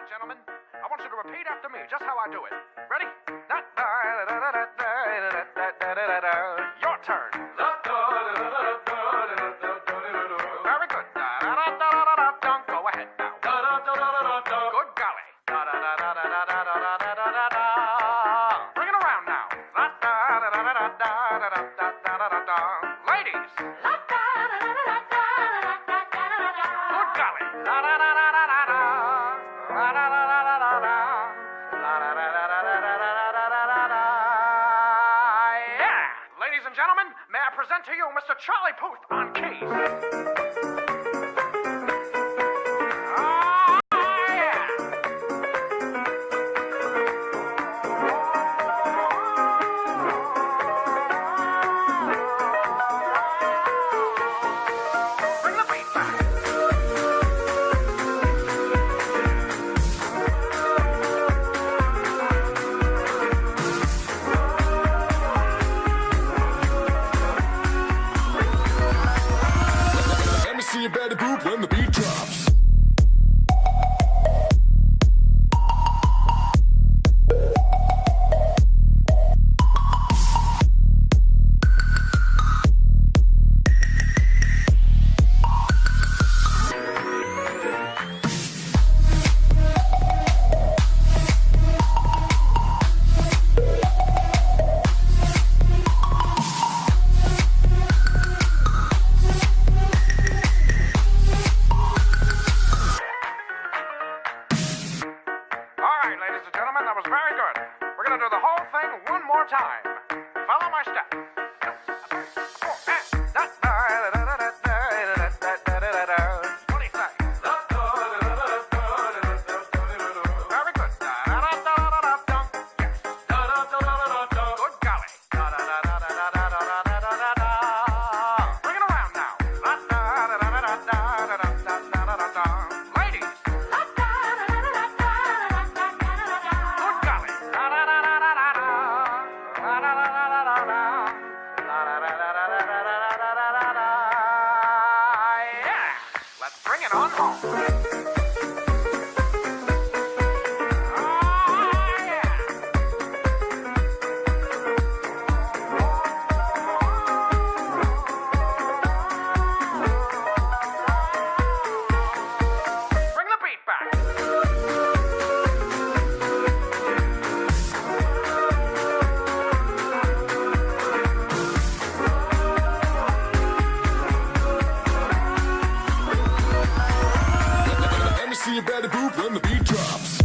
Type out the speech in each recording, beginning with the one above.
right, gentlemen. I want you to repeat after me, just how I do it. Ready? Your turn. Very good. Go ahead now. Good golly. Bring it around now. Ladies. Good golly. Yeah. Ladies and gentlemen, may I present to you Mr. Charlie Puth on keys. You better poop when the beat drops. Ladies and gentlemen, that was very good. We're going to do the whole thing one more time. Follow my step. What do you say? Very good. Good golly. Bring it around now. Ladies. Let's bring it on home. Bring the beat back. You better poop when the beat drops.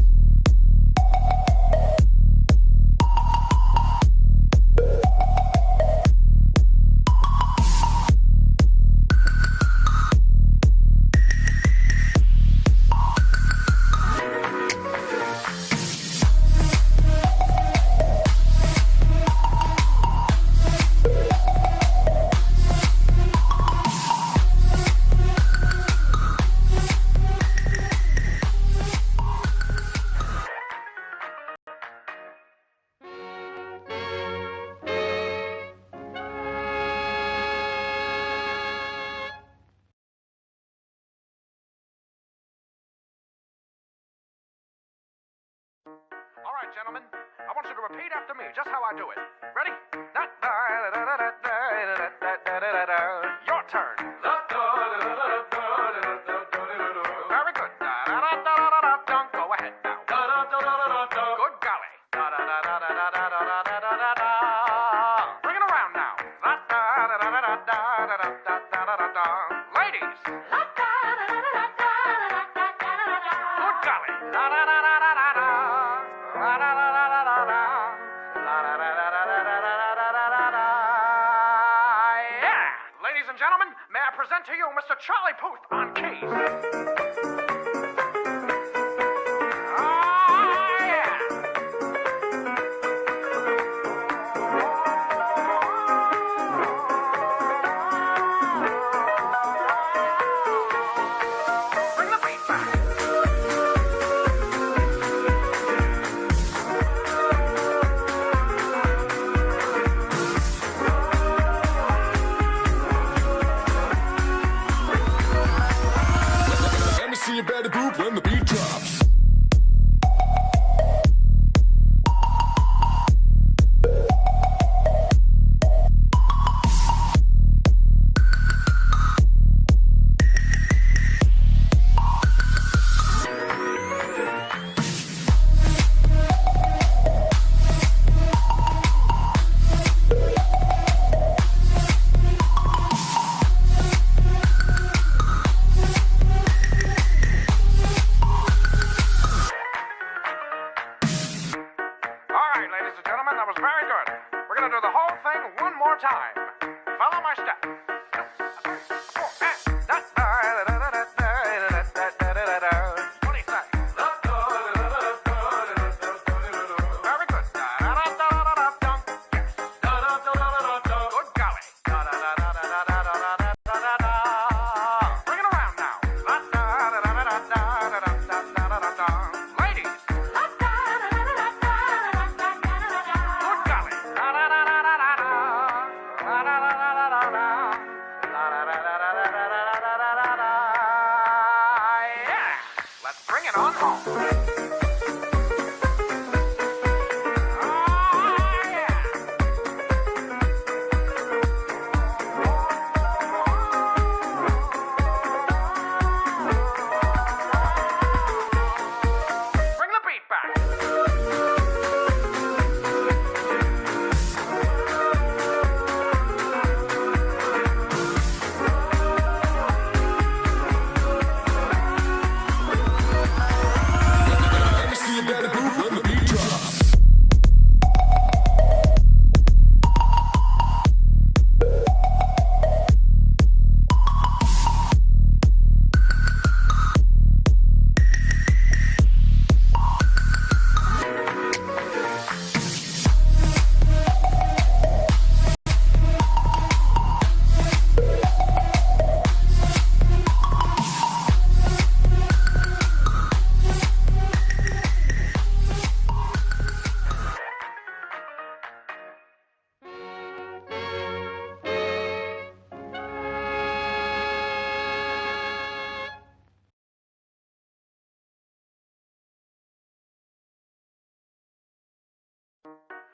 All right, gentlemen, I want you to repeat after me, just how I do it. Ready? Your turn. Very good. Go ahead now. Good golly. Bring it around now. Ladies. Good golly. Yeah. Ladies and gentlemen, may I present to you Mr. Charlie Puth on keys. Bring the beat back. time. Follow my steps. 2, 3, 4, and what do you say? Very good. Good golly. Bring it around now. Ladies. Good golly. Yeah. Let's bring it on home. Bring the beat back. Let me see you better move when the beat drops.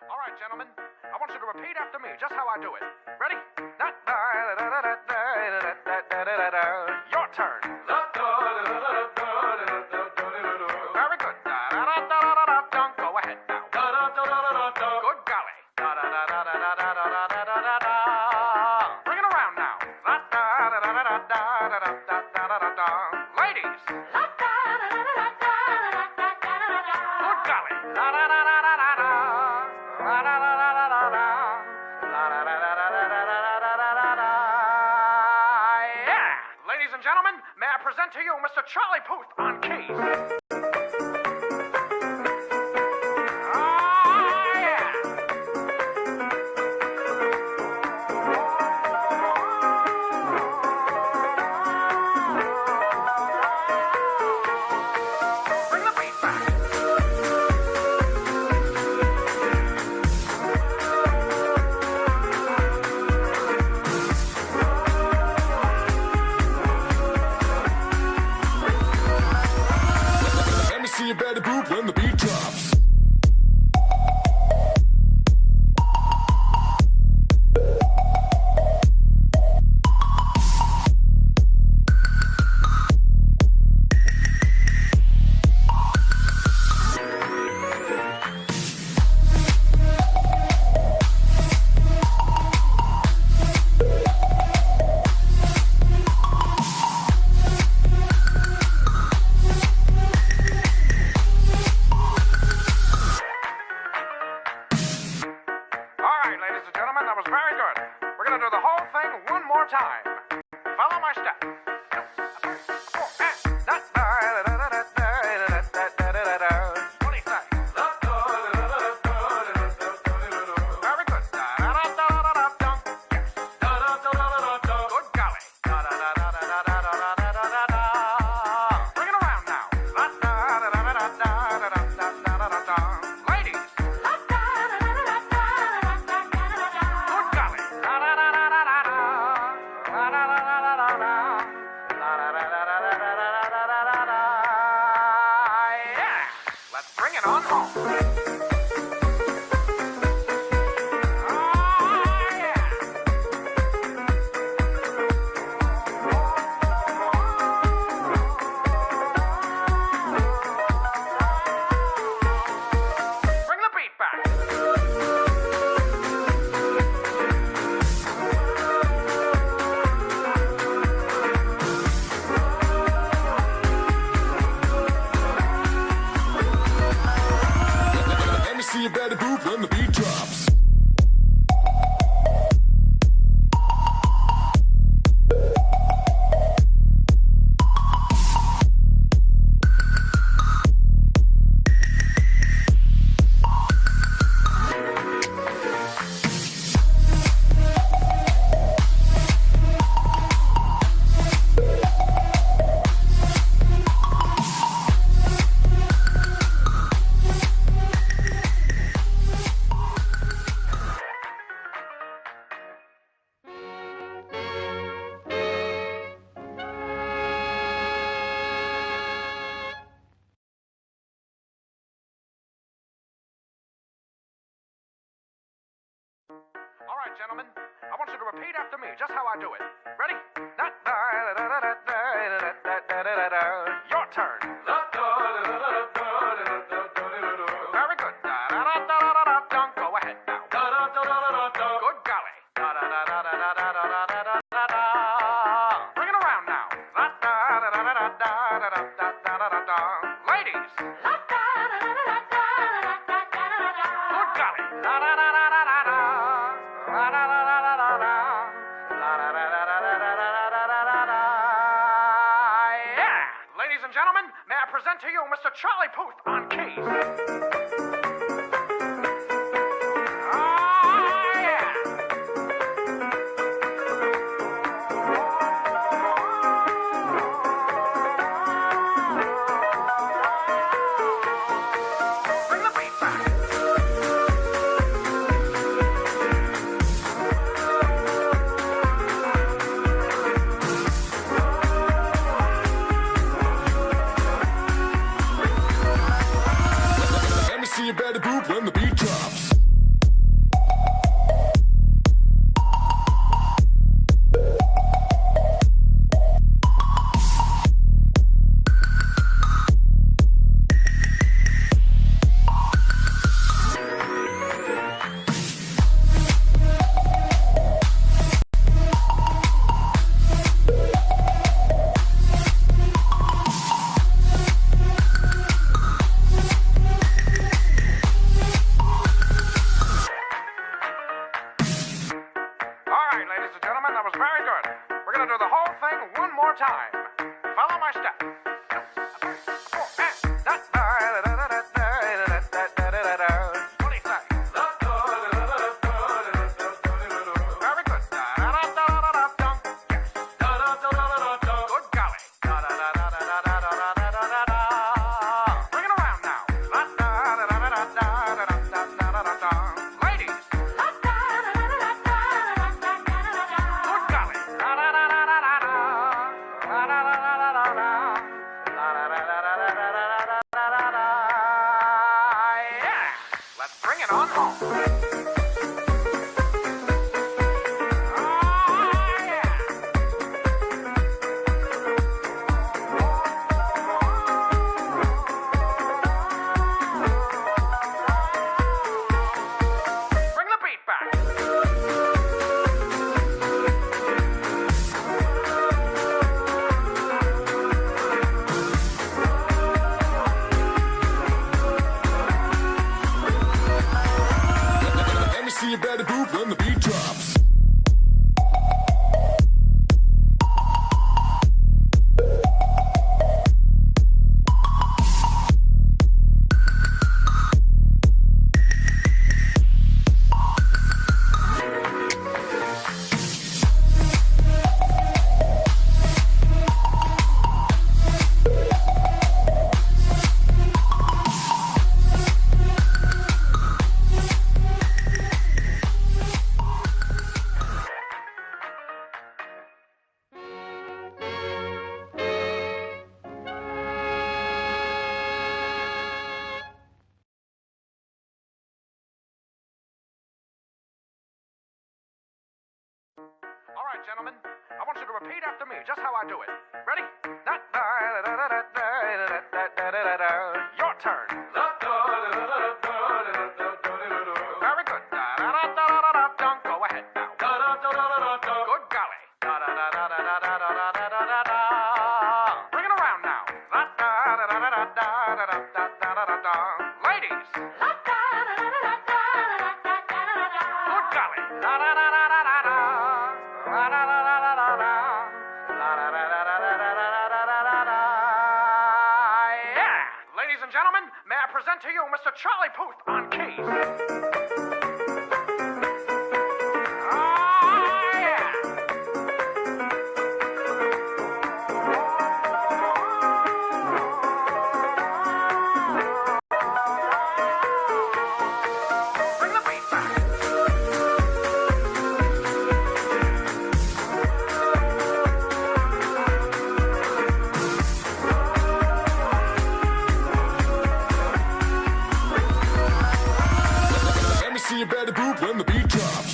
All right, gentlemen. I want you to repeat after me, just how I do it. Ready? Your turn. Very good. Go ahead now. Good golly. Bring it around now. Ladies. Good golly. Yeah. Ladies and gentlemen, may I present to you Mr. Charlie Puth on keys. Yeah. Bring the beat back. Let me see you better move when the beat drops. All right, ladies and gentlemen, that was very good. We're going to do the whole thing one more time. Follow my steps. 2, 3, 4, and what do you say? Very good. Good golly. Bring it around now. Ladies. Good golly. Yeah. Let's bring it on home. Yeah. Bring the beat back. Let me see you better move when the beat drops. All right, gentlemen, I want you to repeat after me, just how I do it. Ready? Your turn. Very good. Go ahead now. Good golly. Bring it around now. Ladies. Good golly. Yeah. Ladies and gentlemen, may I present to you Mr. Charlie Puth on keys. Bring the beat back. Let me see you better poop when the beat drops. All right, ladies and gentlemen, that was very good. We're going to do the whole thing one more time. Follow my step. What do you say? Very good. Good golly. Bring it around now. Ladies. Good golly. Yeah. Let's bring it on home. Yeah. Bring the beat back. Let me see you better poop when the beat drops. All right, gentlemen, I want you to repeat after me, just how I do it. Ready? Your turn. Very good. Go ahead now. Good golly. Bring it around now. Ladies. Good golly. Yeah. Ladies and gentlemen, may I present to you Mr. Charlie Puth on keys. Yeah. Bring the beat back. Let me see you better poop when the beat drops.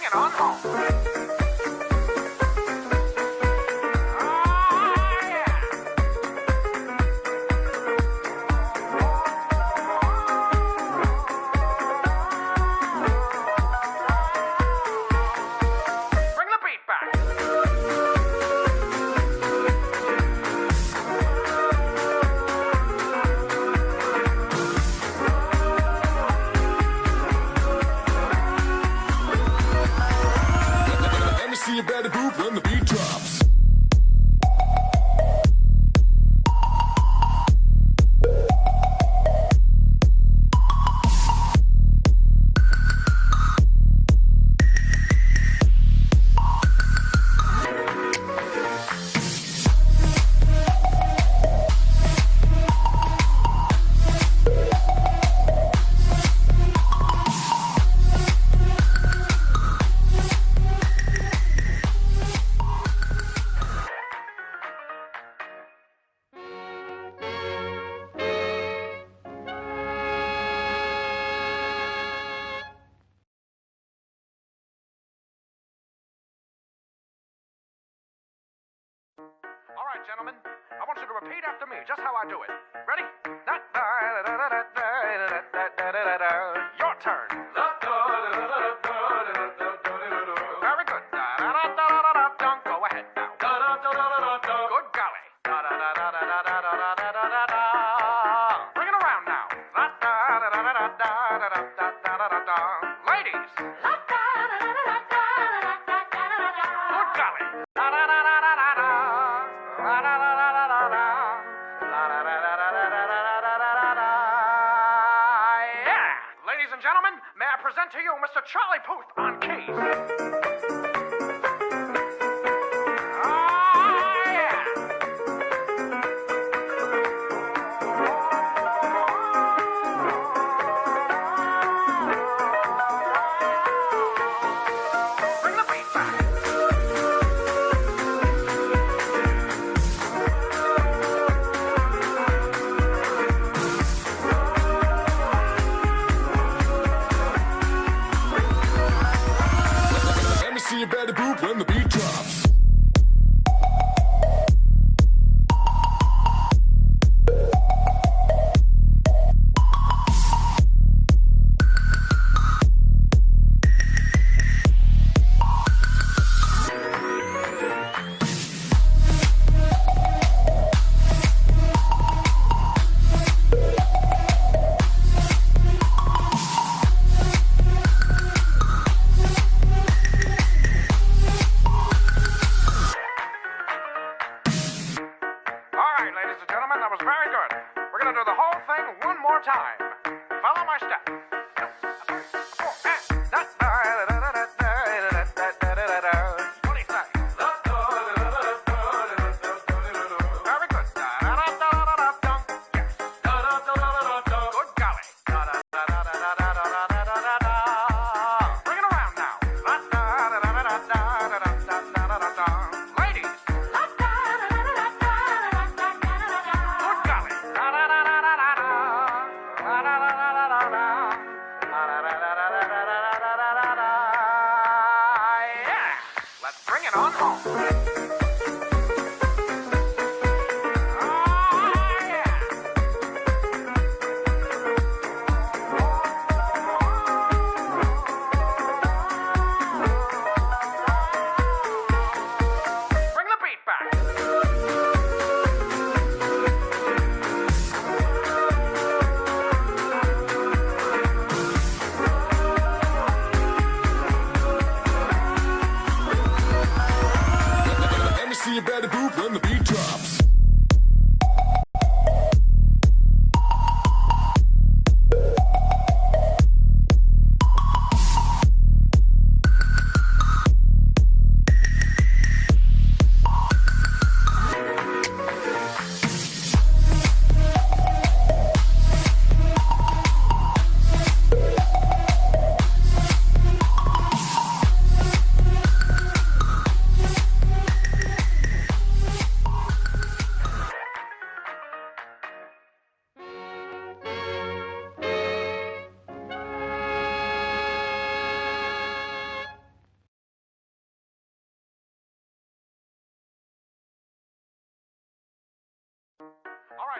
it on home. Bring the beat back. Let me see you better move when the beat drops. All right, gentlemen, I want you to repeat after me, just how I do it. Ready? Your turn. Very good. Go ahead now. Good golly. Bring it around now. Ladies. Good golly. Yeah! Ladies and gentlemen, may I present to you Mr. Charlie Puth on keys. Yeah! Bring the beat back. Let me see you better move when the beat drops. All right, ladies and gentlemen, that was very good. We're going to do the whole thing one more time. Follow my step. What do you say? Very good. Yes. Good golly. Bring it around now. Ladies. Good golly. Yeah. Let's bring it on home. Yeah. Bring the beat back.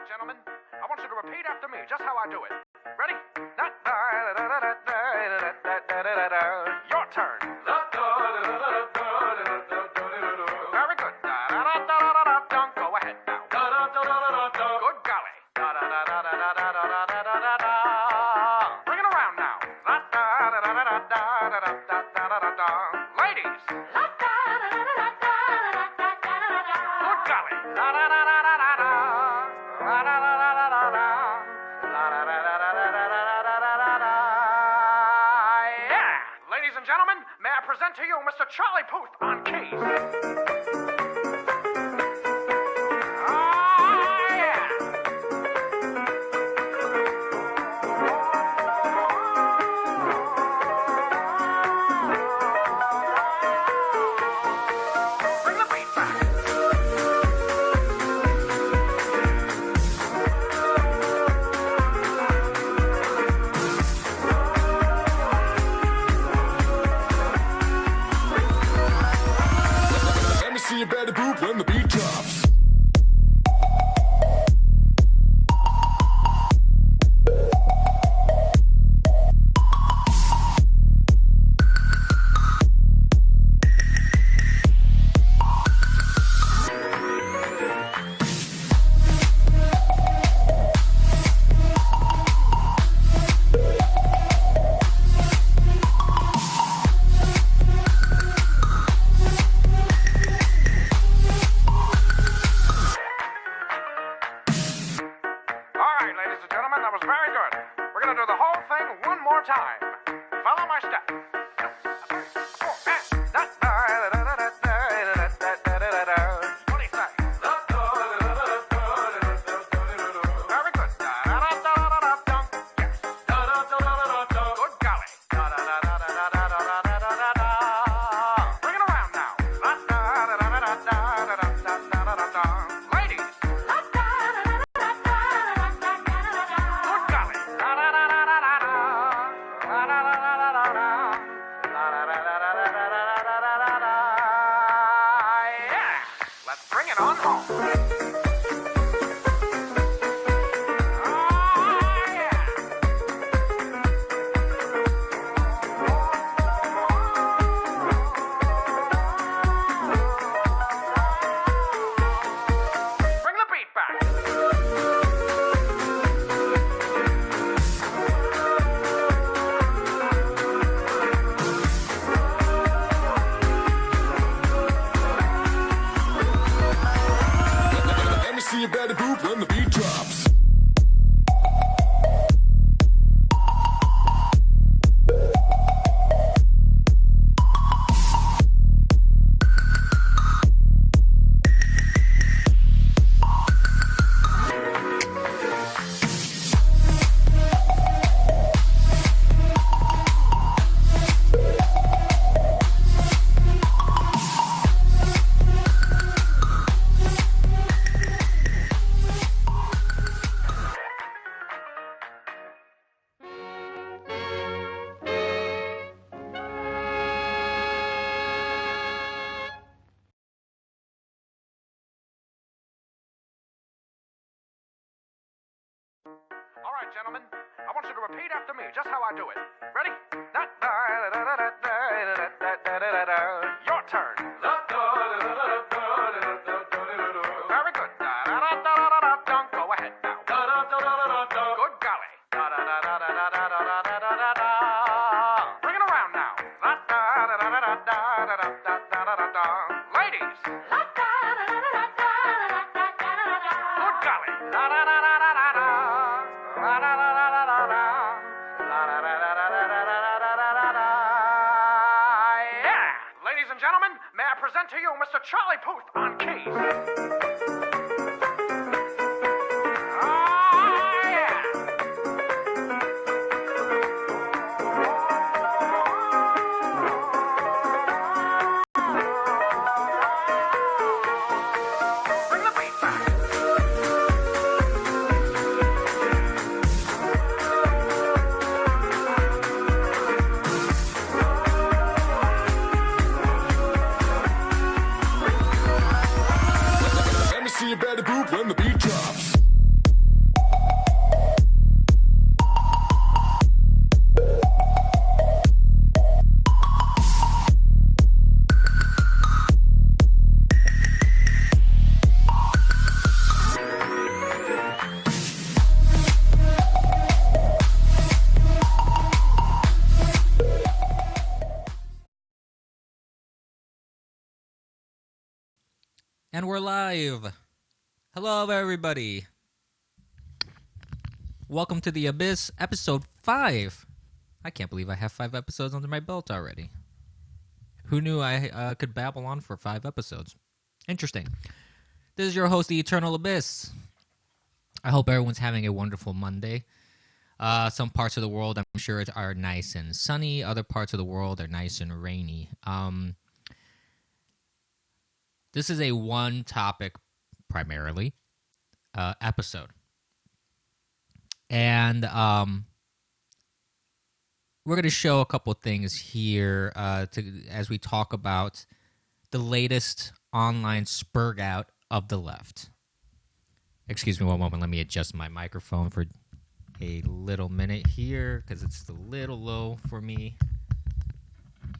gentlemen, I want you to repeat after me, just how I do it. Ready? Your turn. Very good. Go ahead now. Good golly. Bring it around now. Ladies. Good golly. Yeah. Ladies and gentlemen, may I present to you Mr. Charlie Puth on keys. Bring the beat back. Let me see you better poop when the beat drops. All right, ladies and gentlemen, that was very good. We're going to do the whole thing one more time. Follow my steps. What do you say? Very good. Good golly. Bring it around now. Ladies. Good golly. Yeah. Let's bring it on home. Yeah. Bring the beat back. Let me see you better poop when the beat drops. All right, gentlemen, I want you to repeat after me, just how I do it. Ready? Your turn. Very good. Go ahead now. Good golly. Bring it around now. Ladies. Good golly. Yeah. Ladies and gentlemen, may I present to you Mr. Charlie Puth on keys. Yeah. Bring the beat back. And we're live. Hello, everybody. Welcome to The Abyss, episode 5. I can't believe I have 5 episodes under my belt already. Who knew I could babble on for 5 episodes? Interesting. This is your host, The Eternal Abyss. I hope everyone's having a wonderful Monday. Some parts of the world, I'm sure, are nice and sunny. Other parts of the world are nice and rainy. This is a one-topic, primarily, episode. And we're going to show a couple things here as we talk about the latest online Sperg-out of the left. Excuse me one moment. Let me adjust my microphone for a little minute here because it's a little low for me.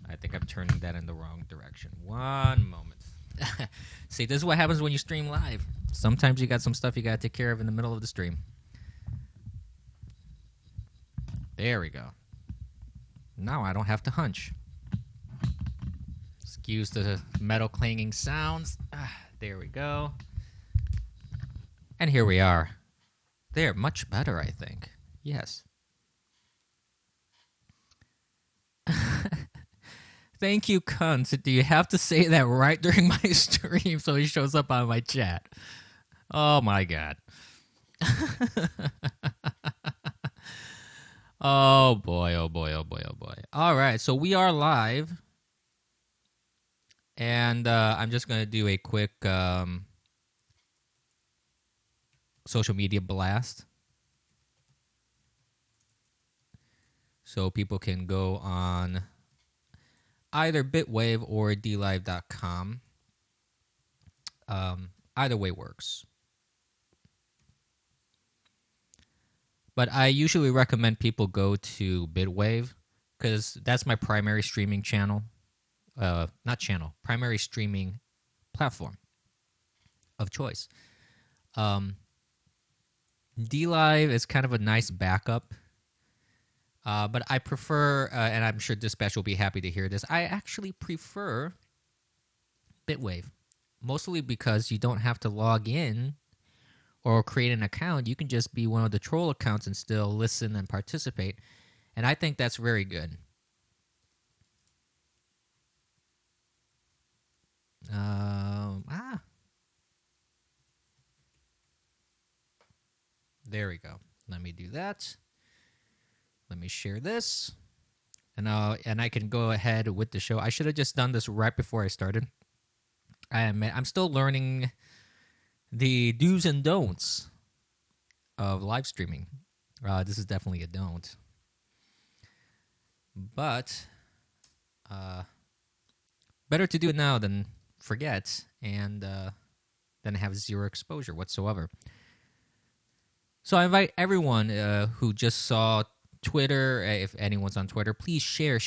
I think I'm turning that in the wrong direction. One moment. See, this is what happens when you stream live. Sometimes you got some stuff you got to take care of in the middle of the stream. There we go. Now I don't have to hunch. Excuse the metal clanging sounds. There we go. And here we are. They're much better, I think. Yes. Thank you, cunt. Do you have to say that right during my stream so it shows up on my chat? Oh, my God. Oh, boy, oh, boy, oh, boy, oh, boy. All right, so we are live. And I'm just going to do a quick social media blast. So people can go on either Bitwave or DLive.com. Either way works. But I usually recommend people go to Bitwave because that's my primary streaming channel. Primary streaming platform of choice. DLive is kind of a nice backup. But I prefer, and I'm sure Dispatch will be happy to hear this, I actually prefer Bitwave. Mostly because you don't have to log in or create an account. You can just be one of the troll accounts and still listen and participate. And I think that's very good. There we go. Let me do that. Let me share this. And I can go ahead with the show. I should have just done this right before I started. I'm still learning the do's and don'ts of live streaming. This is definitely a don't. But better to do it now than forget and then have zero exposure whatsoever. So I invite everyone who just saw Twitter, if anyone's on Twitter, please share,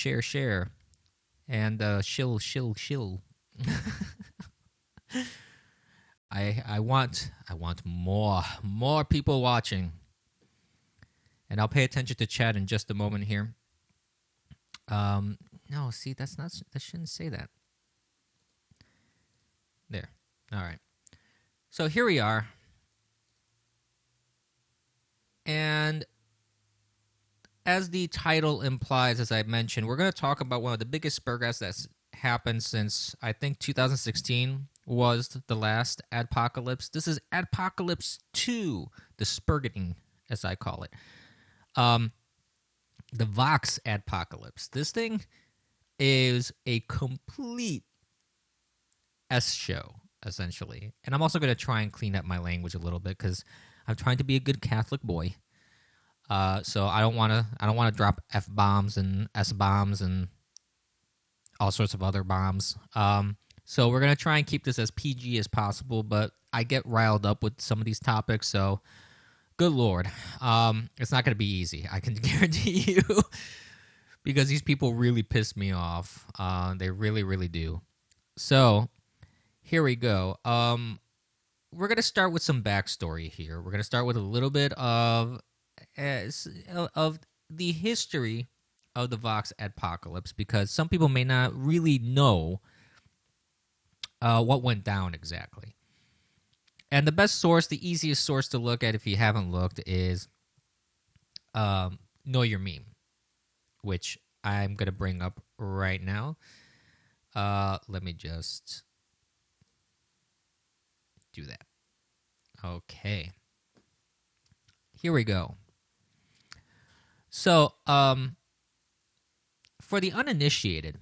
and shill. I want more people watching, and I'll pay attention to chat in just a moment here. No, see, that shouldn't say that. There, all right. So here we are, and as the title implies, as I mentioned, we're going to talk about one of the biggest Sperg-outs that's happened since, I think, 2016 was the last Adpocalypse. This is Adpocalypse 2, the Sperg-aning, as I call it. The Vox Adpocalypse. This thing is a complete S show, essentially. And I'm also going to try and clean up my language a little bit because I'm trying to be a good Catholic boy. So I don't want to drop F-bombs and S-bombs and all sorts of other bombs. So we're going to try and keep this as PG as possible, but I get riled up with some of these topics, so good Lord. It's not going to be easy, I can guarantee you, because these people really piss me off. They really, really do. So here we go. We're going to start with some backstory here. We're going to start with a little bit of the history of the Vox Adpocalypse, because some people may not really know what went down exactly. And the best source, the easiest source to look at if you haven't looked is Know Your Meme, which I'm going to bring up right now. Let me just do that. Okay. Here we go. So, for the uninitiated,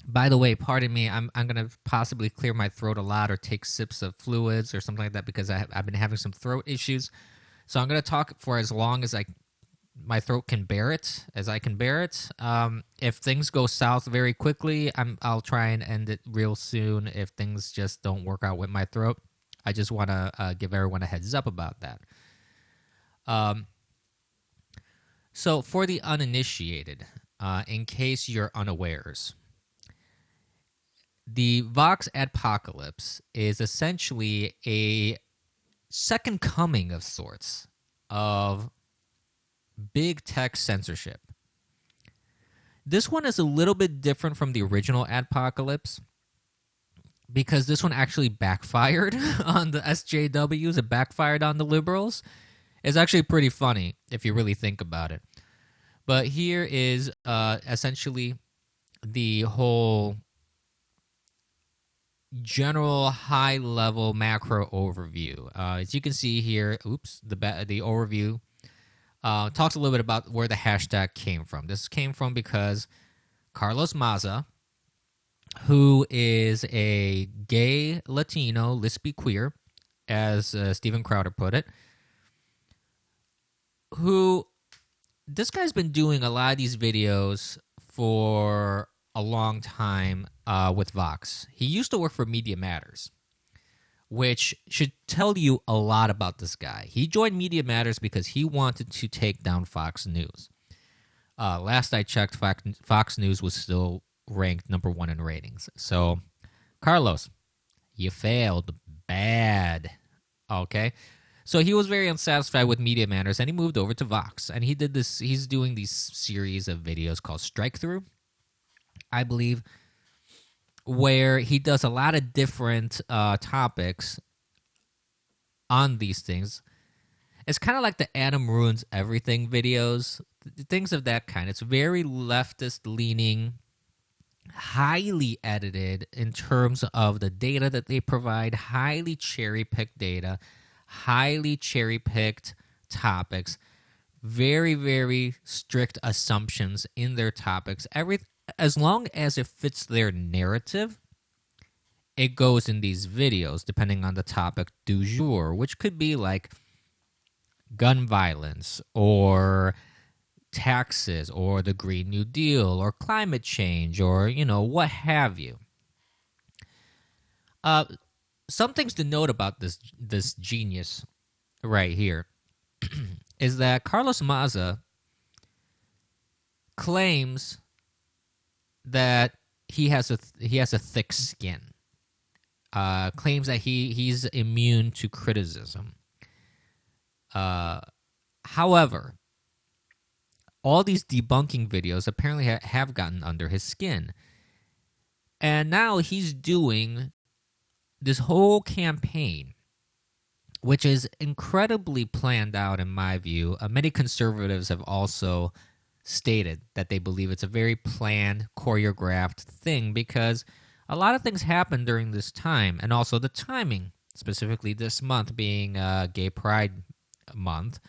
by the way, pardon me, I'm going to possibly clear my throat a lot or take sips of fluids or something like that because I've been having some throat issues. So I'm going to talk for as long as my throat can bear it, as I can bear it. If things go south very quickly, I'll try and end it real soon if things just don't work out with my throat. I just want to give everyone a heads up about that. So for the uninitiated, in case you're unawares, the Vox Adpocalypse is essentially a second coming of sorts of big tech censorship. This one is a little bit different from the original Adpocalypse because this one actually backfired on the SJWs. It backfired on the liberals. It's actually pretty funny if you really think about it. But here is essentially the whole general high-level macro overview. As you can see here, the overview talks a little bit about where the hashtag came from. This came from because Carlos Maza, who is a gay Latino, lispy queer, as Steven Crowder put it, this guy's been doing a lot of these videos for a long time with Vox. He used to work for Media Matters, which should tell you a lot about this guy. He joined Media Matters because he wanted to take down Fox News. Last I checked, Fox News was still ranked number 1 in ratings. So, Carlos, you failed bad. Okay? So he was very unsatisfied with Media Matters, and he moved over to Vox. And he did this. He's doing these series of videos called Strike Through, I believe, where he does a lot of different topics on these things. It's kind of like the Adam Ruins Everything videos, things of that kind. It's very leftist-leaning, highly edited in terms of the data that they provide, highly cherry-picked data, highly cherry-picked topics, very, very strict assumptions in their topics. As long as it fits their narrative, it goes in these videos, depending on the topic du jour, which could be like gun violence or taxes or the Green New Deal or climate change or, what have you. Some things to note about this genius right here is that Carlos Maza claims that he has a thick skin. Claims that he's immune to criticism. However, all these debunking videos apparently have gotten under his skin. And now he's doing this whole campaign, which is incredibly planned out in my view. Many conservatives have also stated that they believe it's a very planned, choreographed thing because a lot of things happen during this time, and also the timing, specifically this month being Gay Pride Month.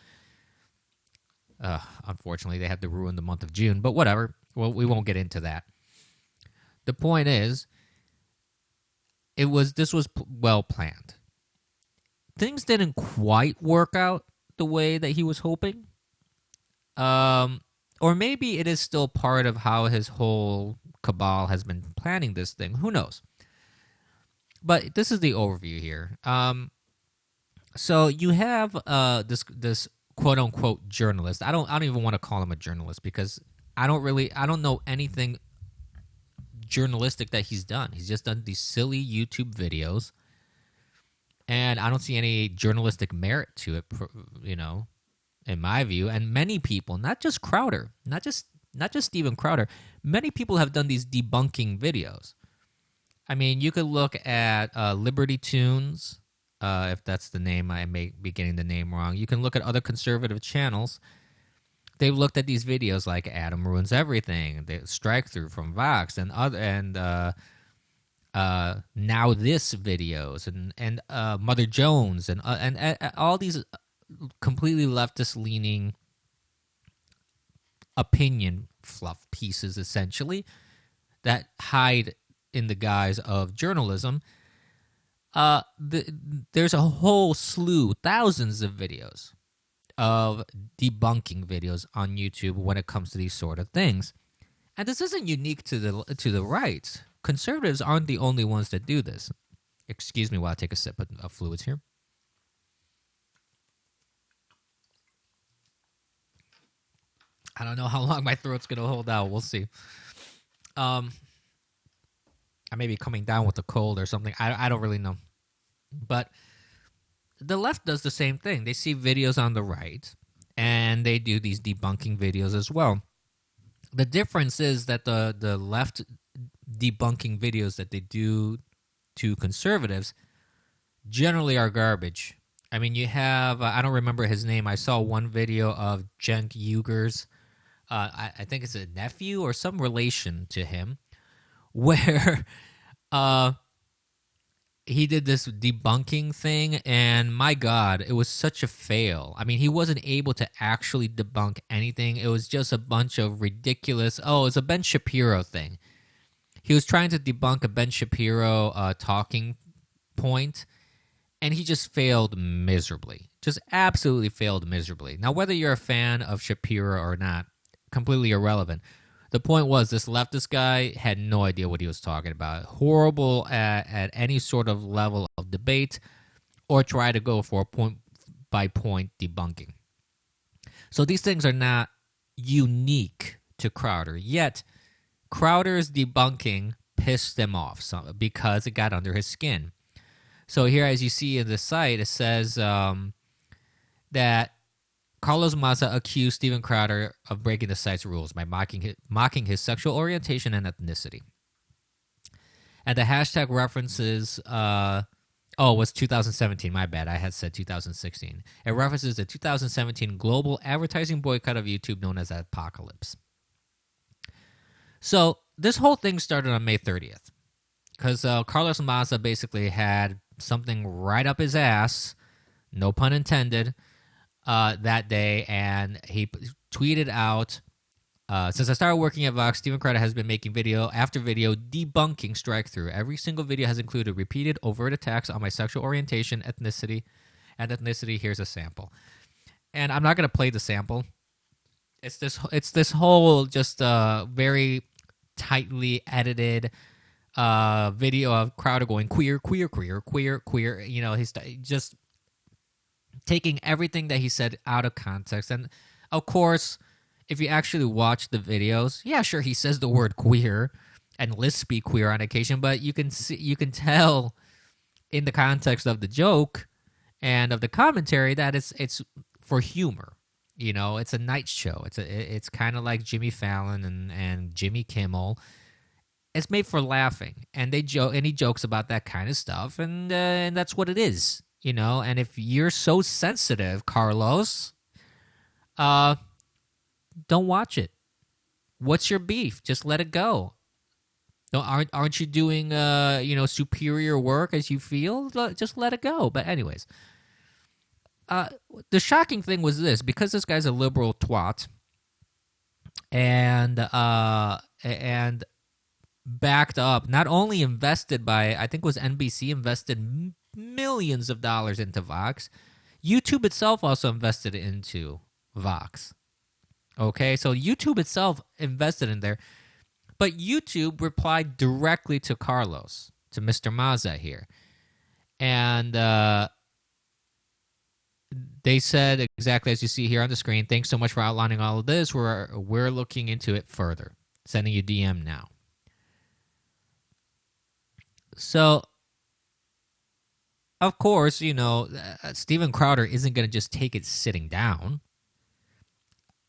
Unfortunately, they had to ruin the month of June, but whatever. Well, we won't get into that. The point is, this was well planned. Things didn't quite work out the way that he was hoping. Or maybe it is still part of how his whole cabal has been planning this thing. Who knows? But this is the overview here. So you have this quote unquote journalist. I don't even want to call him a journalist because I don't know anything journalistic that he's done. He's just done these silly YouTube videos, and I don't see any journalistic merit to it, in my view. And many people, not just Crowder, not just Steven Crowder, many people have done these debunking videos. I mean, you could look at Liberty Tunes, if that's the name. I may be getting the name wrong. You can look at other conservative channels. They've looked at these videos like Adam Ruins Everything, the Strike Through from Vox, and Now This videos, and Mother Jones, and all these completely leftist-leaning opinion fluff pieces, essentially, that hide in the guise of journalism. There's a whole slew, thousands of videos of debunking videos on YouTube when it comes to these sort of things. And this isn't unique to the right. Conservatives aren't the only ones that do this. Excuse me while I take a sip of fluids here. I don't know how long my throat's going to hold out. We'll see. I may be coming down with a cold or something. I don't really know. But the left does the same thing. They see videos on the right, and they do these debunking videos as well. The difference is that the left debunking videos that they do to conservatives generally are garbage. I mean, you have, I don't remember his name. I saw one video of Cenk Uyghur's, I think it's a nephew or some relation to him, where he did this debunking thing, and my God, it was such a fail. I mean, he wasn't able to actually debunk anything. It was just a bunch of ridiculous, it's a Ben Shapiro thing. He was trying to debunk a Ben Shapiro talking point, and he just failed miserably. Just absolutely failed miserably. Now, whether you're a fan of Shapiro or not, completely irrelevant. The point was, this leftist guy had no idea what he was talking about. Horrible at any sort of level of debate, or try to go for point-by-point debunking. So these things are not unique to Crowder, yet Crowder's debunking pissed them off because it got under his skin. So here, as you see in the site, it says that Carlos Maza accused Steven Crowder of breaking the site's rules by mocking his sexual orientation and ethnicity. And the hashtag references, it was 2017. My bad. I had said 2016. It references the 2017 global advertising boycott of YouTube known as Adpocalypse. So this whole thing started on May 30th because Carlos Maza basically had something right up his ass, no pun intended, that day, and he tweeted out, since I started working at Vox, Steven Crowder has been making video after video debunking Strike Through. Every single video has included repeated overt attacks on my sexual orientation, ethnicity. Here's a sample. And I'm not going to play the sample. It's this whole just very tightly edited video of Crowder going queer. You know, he's just taking everything that he said out of context. And of course, if you actually watch the videos, yeah, sure, he says the word queer and lispy queer on occasion, but you can tell in the context of the joke and of the commentary that it's for humor. You know, it's a night show. It's kind of like Jimmy Fallon and Jimmy Kimmel. It's made for laughing, and he jokes about that kind of stuff, and that's what it is. You know, and if you're so sensitive, Carlos, don't watch it. What's your beef? Just let it go. Aren't you doing superior work as you feel? Just let it go. But anyways, the shocking thing was this: because this guy's a liberal twat, and backed up, not only invested by, I think it was NBC, invested millions of dollars into Vox. YouTube itself also invested into Vox. Okay, so YouTube itself invested in there. But YouTube replied directly to Carlos, to Mr. Maza here. And they said exactly as you see here on the screen, thanks so much for outlining all of this. We're looking into it further. Sending you DM now. So, of course, Steven Crowder isn't going to just take it sitting down.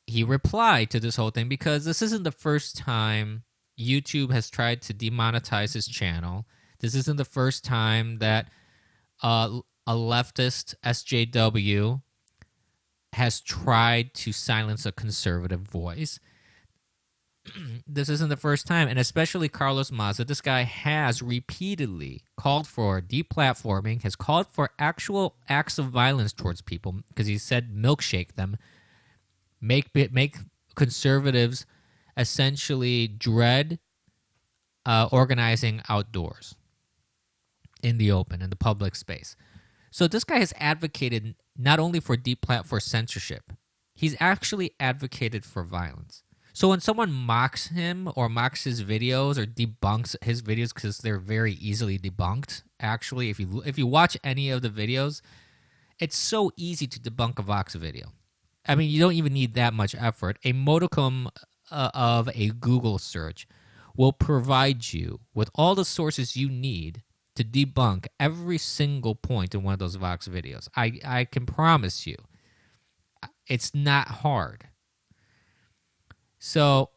He replied to this whole thing because this isn't the first time YouTube has tried to demonetize his channel. This isn't the first time that a leftist SJW has tried to silence a conservative voice. This isn't the first time, and especially Carlos Maza. This guy has repeatedly called for deplatforming, has called for actual acts of violence towards people because he said milkshake them, make conservatives essentially dread organizing outdoors in the open, in the public space. So this guy has advocated not only for for censorship, he's actually advocated for violence. So when someone mocks him or mocks his videos or debunks his videos, because they're very easily debunked, actually, if you watch any of the videos, it's so easy to debunk a Vox video. I mean, you don't even need that much effort. A modicum of a Google search will provide you with all the sources you need to debunk every single point in one of those Vox videos. I can promise you, it's not hard. So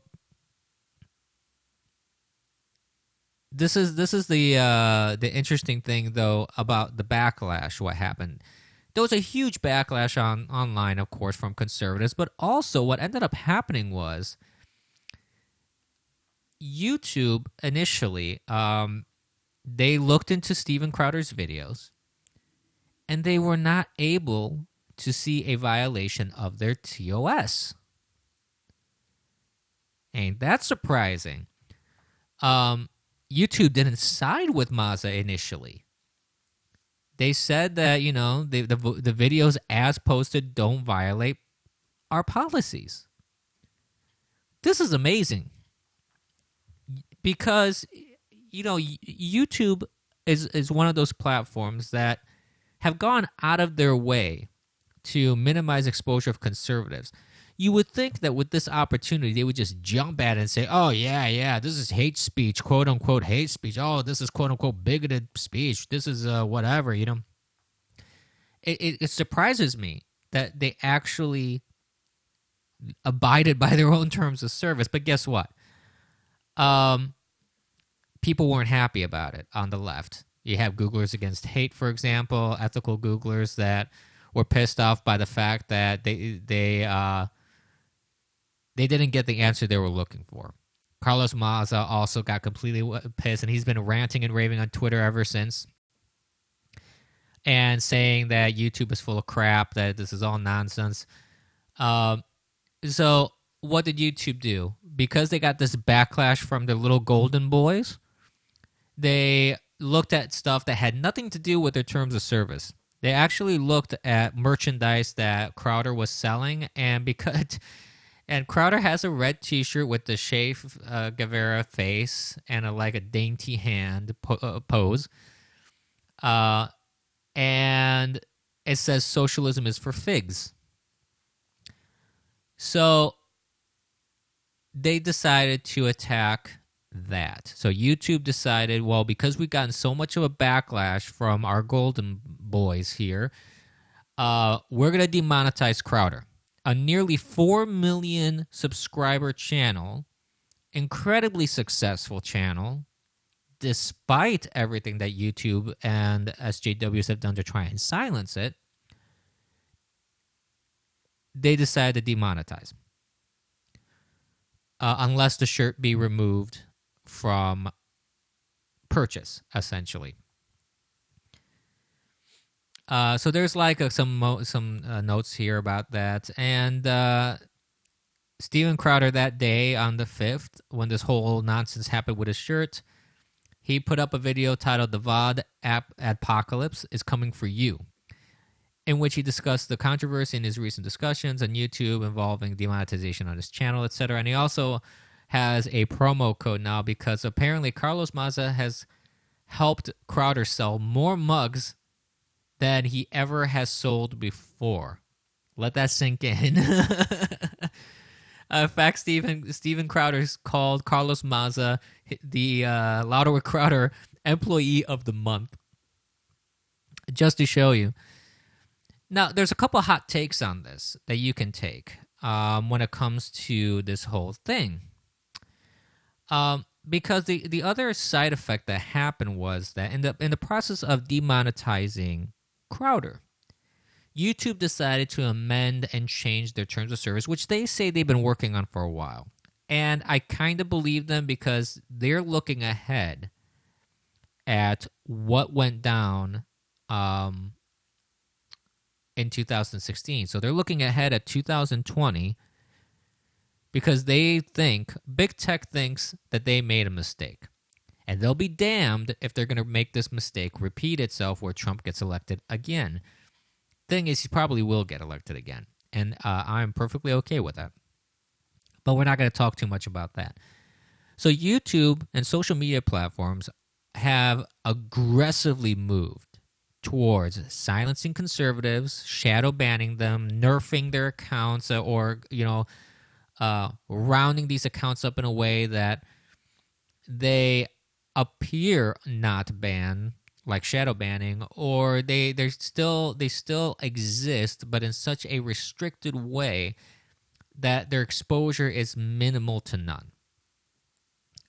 this is the interesting thing, though, about the backlash. What happened? There was a huge backlash online, of course, from conservatives, but also what ended up happening was YouTube initially they looked into Steven Crowder's videos, and they were not able to see a violation of their TOS. Ain't that surprising? YouTube didn't side with Maza initially. They said that, the videos as posted don't violate our policies. This is amazing. Because, YouTube is one of those platforms that have gone out of their way to minimize exposure of conservatives. You would think that with this opportunity, they would just jump at it and say, oh, yeah, this is hate speech, quote-unquote hate speech. Oh, this is quote-unquote bigoted speech. This is whatever, It surprises me that they actually abided by their own terms of service. But guess what? People weren't happy about it on the left. You have Googlers Against Hate, for example, ethical Googlers that were pissed off by the fact that they didn't get the answer they were looking for. Carlos Maza also got completely pissed, and he's been ranting and raving on Twitter ever since and saying that YouTube is full of crap, that this is all nonsense. So what did YouTube do? Because they got this backlash from the little golden boys, they looked at stuff that had nothing to do with their terms of service. They actually looked at merchandise that Crowder was selling, and Crowder has a red T-shirt with the Che Guevara face and a dainty hand pose, and it says "Socialism is for figs." So they decided to attack that. So YouTube decided, well, because we've gotten so much of a backlash from our golden boys here, we're going to demonetize Crowder. A nearly 4 million subscriber channel, incredibly successful channel, despite everything that YouTube and SJWs have done to try and silence it, they decided to demonetize. Unless the shirt be removed from purchase, essentially. So there's some notes here about that. And Steven Crowder that day on the 5th, when this whole nonsense happened with his shirt, he put up a video titled "The VOD Adpocalypse is Coming for You," in which he discussed the controversy in his recent discussions on YouTube involving demonetization on his channel, etc. And he also has a promo code now because apparently Carlos Maza has helped Crowder sell more mugs than he ever has sold before. Let that sink in. In fact, Steven Crowder's called Carlos Maza the Louder with Crowder Employee of the Month. Just to show you. Now, there's a couple hot takes on this that you can take when it comes to this whole thing. because the other side effect that happened was that in the process of demonetizing Crowder, YouTube decided to amend and change their terms of service, which they say they've been working on for a while. And I kind of believe them because they're looking ahead at what went down in 2016. So they're looking ahead at 2020 because they think, big tech thinks that they made a mistake. And they'll be damned if they're going to make this mistake repeat itself where Trump gets elected again. Thing is, he probably will get elected again. And I'm perfectly okay with that. But we're not going to talk too much about that. So YouTube and social media platforms have aggressively moved towards silencing conservatives, shadow banning them, nerfing their accounts, or rounding these accounts up in a way that they appear not banned, like shadow banning, or they still exist, but in such a restricted way that their exposure is minimal to none.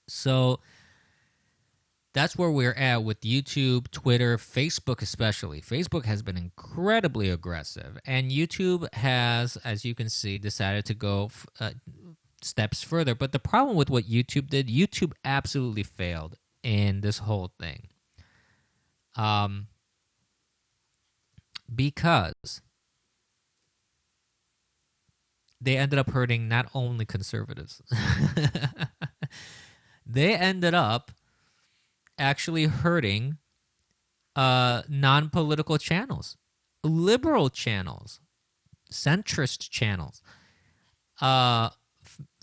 So that's where we're at with YouTube, Twitter, Facebook especially. Facebook has been incredibly aggressive, and YouTube has, as you can see, decided to go steps further. But the problem with what YouTube did, YouTube absolutely failed in this whole thing. Because they ended up hurting not only conservatives, they ended up actually hurting non-political channels, liberal channels, centrist channels.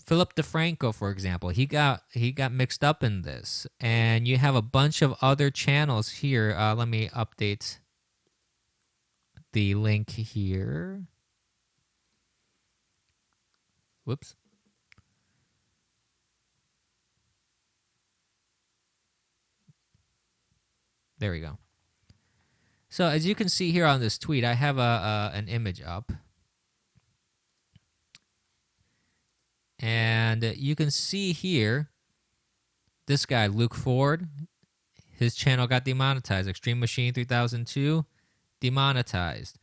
Philip DeFranco, for example, he got mixed up in this, and you have a bunch of other channels here. Let me update the link here. Whoops. There we go. So as you can see here on this tweet, I have an image up. And you can see here, this guy, Luke Ford, his channel got demonetized. Extreme Machine 3002, demonetized.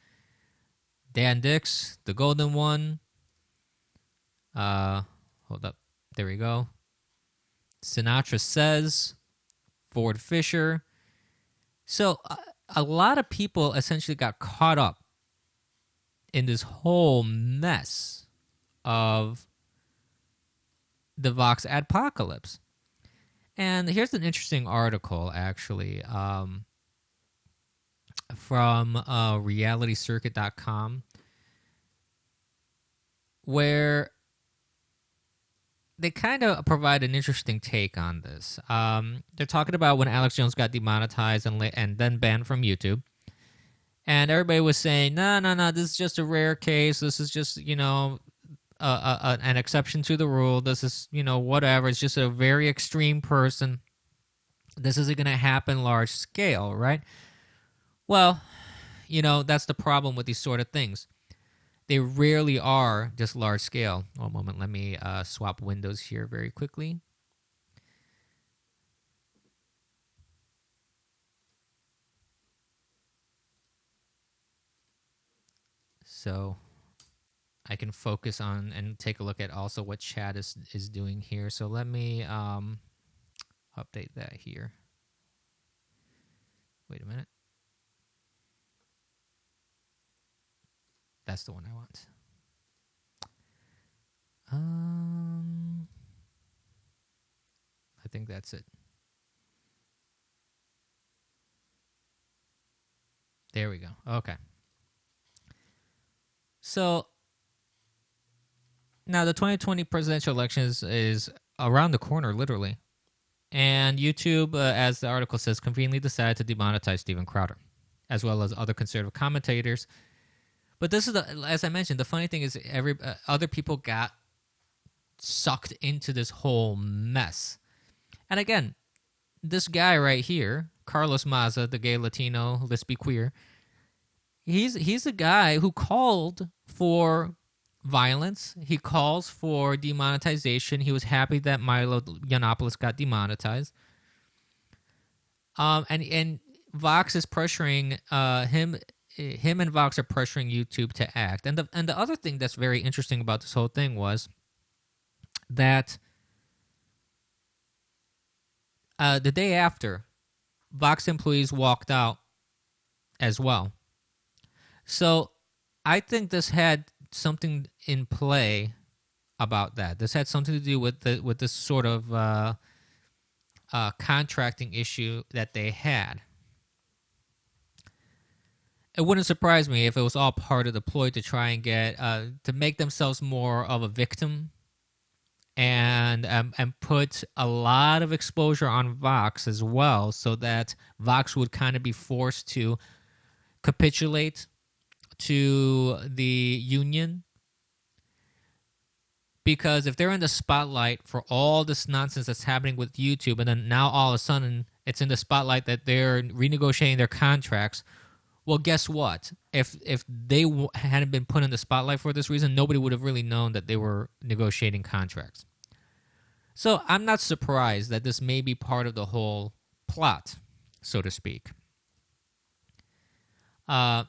Dan Dix, the golden one. Hold up. There we go. Sinatra Says, Ford Fisher. So a lot of people essentially got caught up in this whole mess of the Vox Adpocalypse. And here's an interesting article, actually, from realitycircuit.com, where they kind of provide an interesting take on this. They're talking about when Alex Jones got demonetized and then banned from YouTube. And everybody was saying, no, this is just a rare case. This is just, an exception to the rule. This is, whatever. It's just a very extreme person. This isn't going to happen large scale, right? Well, that's the problem with these sort of things. They rarely are just large scale. One moment, let me swap windows here very quickly. So I can focus on and take a look at also what chat is doing here. So let me update that here. Wait a minute. That's the one I want. I think that's it. There we go. Okay. So now the 2020 presidential elections is around the corner, literally. And YouTube, as the article says, conveniently decided to demonetize Steven Crowder, as well as other conservative commentators. But this is, as I mentioned, the funny thing is other people got sucked into this whole mess. And again, this guy right here, Carlos Maza, the gay Latino, lesbian queer, he's a guy who called for violence. He calls for demonetization. He was happy that Milo Yiannopoulos got demonetized. And Vox is pressuring him. Him and Vox are pressuring YouTube to act. And the other thing that's very interesting about this whole thing was that the day after, Vox employees walked out as well. So I think this had something in play about that. This had something to do with this sort of contracting issue that they had. It wouldn't surprise me if it was all part of the ploy to try and get to make themselves more of a victim, and put a lot of exposure on Vox as well, so that Vox would kind of be forced to capitulate to the union. Because if they're in the spotlight for all this nonsense that's happening with YouTube, and then now all of a sudden it's in the spotlight that they're renegotiating their contracts, well, guess what? If they hadn't been put in the spotlight for this reason, nobody would have really known that they were negotiating contracts. So I'm not surprised that this may be part of the whole plot, so to speak. So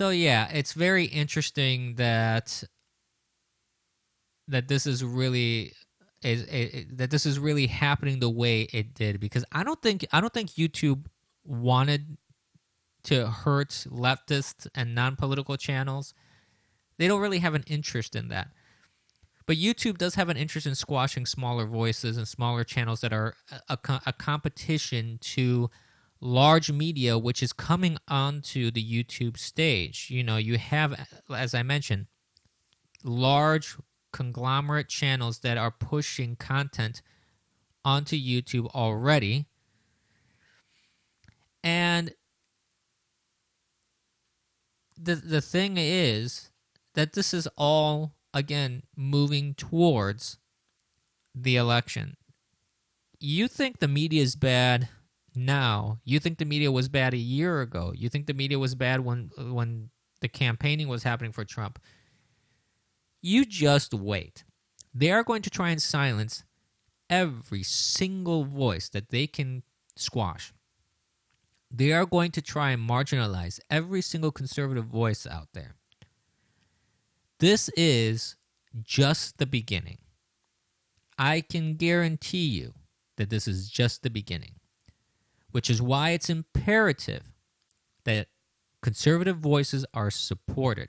yeah, it's very interesting that this is really that this is really happening the way it did, because I don't think YouTube wanted to hurt leftist and non-political channels. They don't really have an interest in that. But YouTube does have an interest in squashing smaller voices and smaller channels that are a competition to large media, which is coming onto the YouTube stage. You know, you have, as I mentioned, large conglomerate channels that are pushing content onto YouTube already. And the thing is that this is all, again, moving towards the election. You think the media is bad now. You think the media was bad a year ago. You think the media was bad when the campaigning was happening for Trump. You just wait. They are going to try and silence every single voice that they can squash. They are going to try and marginalize every single conservative voice out there. This is just the beginning. I can guarantee you that this is just the beginning, which is why it's imperative that conservative voices are supported.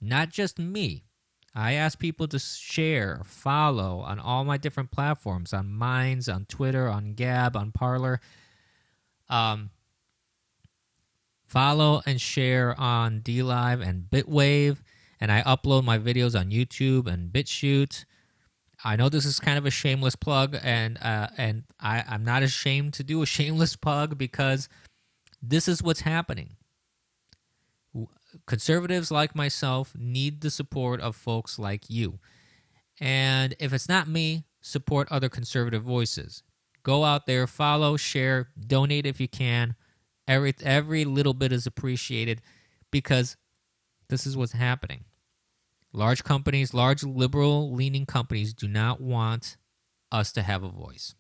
Not just me. I ask people to share, follow on all my different platforms, on Minds, on Twitter, on Gab, on Parler. Follow and share on DLive and Bitwave, and I upload my videos on YouTube and BitChute. I know this is kind of a shameless plug, and I'm not ashamed to do a shameless plug, because this is what's happening. Conservatives like myself need the support of folks like you. And if it's not me, support other conservative voices. Go out there, follow, share, donate if you can. Every little bit is appreciated, because this is what's happening. Large companies, large liberal-leaning companies do not want us to have a voice.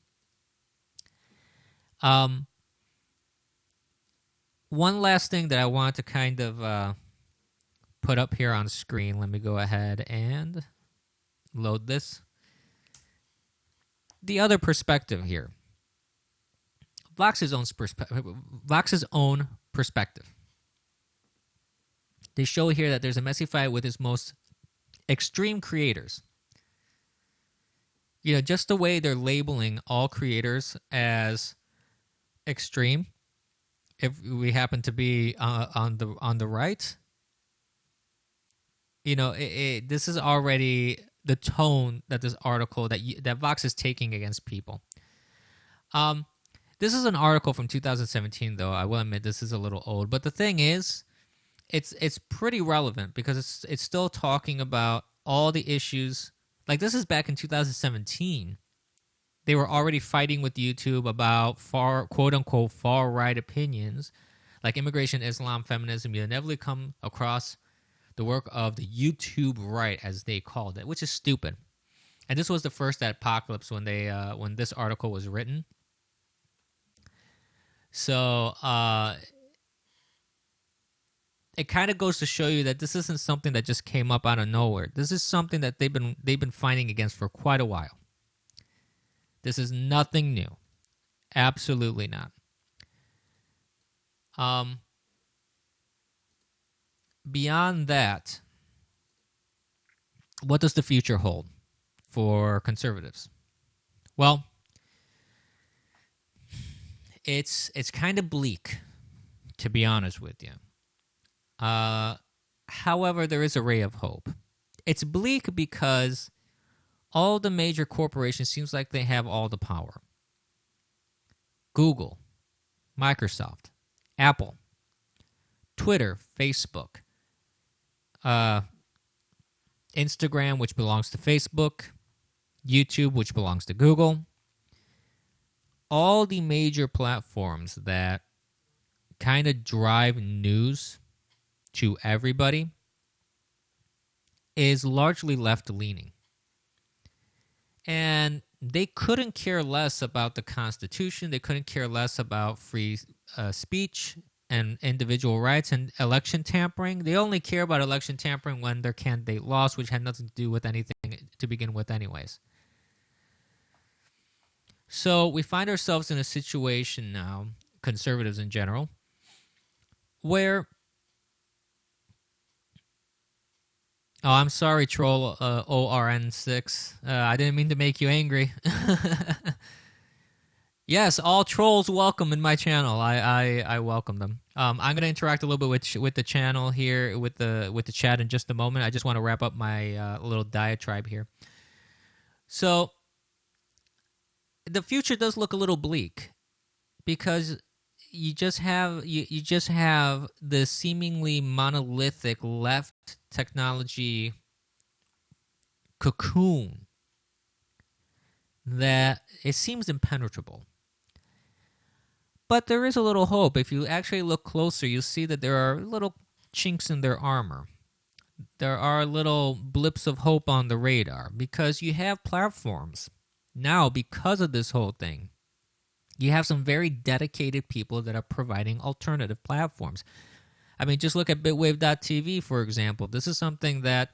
One last thing that I want to kind of put up here on screen. Let me go ahead and load this. The other perspective here. Vox's own perspective. They show here that there's a messy fight with his most extreme creators. You know, just the way they're labeling all creators as extreme, if we happen to be on the right, you know, this is already the tone that this article that Vox is taking against people. This is an article from 2017, though. I will admit this is a little old, but the thing is, it's pretty relevant, because it's still talking about all the issues. Like, this is back in 2017. They were already fighting with YouTube about quote-unquote far-right opinions, like immigration, Islam, feminism. You inevitably come across the work of the YouTube right, as they called it, which is stupid. And this was the first Adpocalypse when this article was written. So it kind of goes to show you that this isn't something that just came up out of nowhere. This is something that they've been fighting against for quite a while. This is nothing new. Absolutely not. Beyond that, what does the future hold for conservatives? Well, it's kind of bleak, to be honest with you. However, there is a ray of hope. It's bleak because all the major corporations seems like they have all the power. Google, Microsoft, Apple, Twitter, Facebook, Instagram, which belongs to Facebook, YouTube, which belongs to Google. All the major platforms that kind of drive news to everybody is largely left-leaning. And they couldn't care less about the Constitution. They couldn't care less about free speech and individual rights and election tampering. They only care about election tampering when their candidate lost, which had nothing to do with anything to begin with anyways. So we find ourselves in a situation now, conservatives in general, where... Oh, I'm sorry, Troll ORN6. I didn't mean to make you angry. Yes, all trolls welcome in my channel. I welcome them. I'm going to interact a little bit with the channel here, with the chat in just a moment. I just want to wrap up my little diatribe here. So the future does look a little bleak because you just have the seemingly monolithic left technology cocoon that it seems impenetrable. But there is a little hope. If you actually look closer, you'll see that there are little chinks in their armor. There are little blips of hope on the radar because you have platforms now because of this whole thing. You have some very dedicated people that are providing alternative platforms. I mean, just look at bitwave.tv, for example. This is something that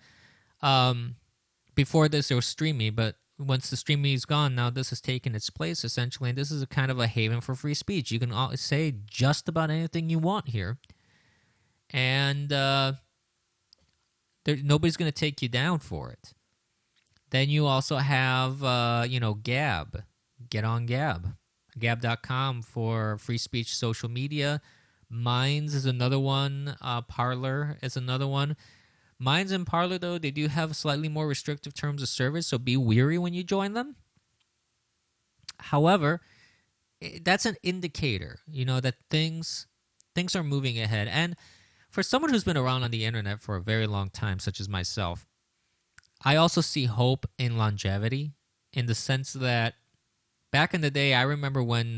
before this it was Streamy, but once the Streamy is gone, now this has taken its place, essentially, and this is a kind of a haven for free speech. You can say just about anything you want here, and nobody's going to take you down for it. Then you also have, Gab. Get on Gab. Gab.com for free speech social media. Minds is another one. Parler is another one. Minds and Parler, though, they do have slightly more restrictive terms of service, so be wary when you join them. However, that's an indicator, that things are moving ahead. And for someone who's been around on the internet for a very long time, such as myself, I also see hope in longevity in the sense that back in the day, I remember when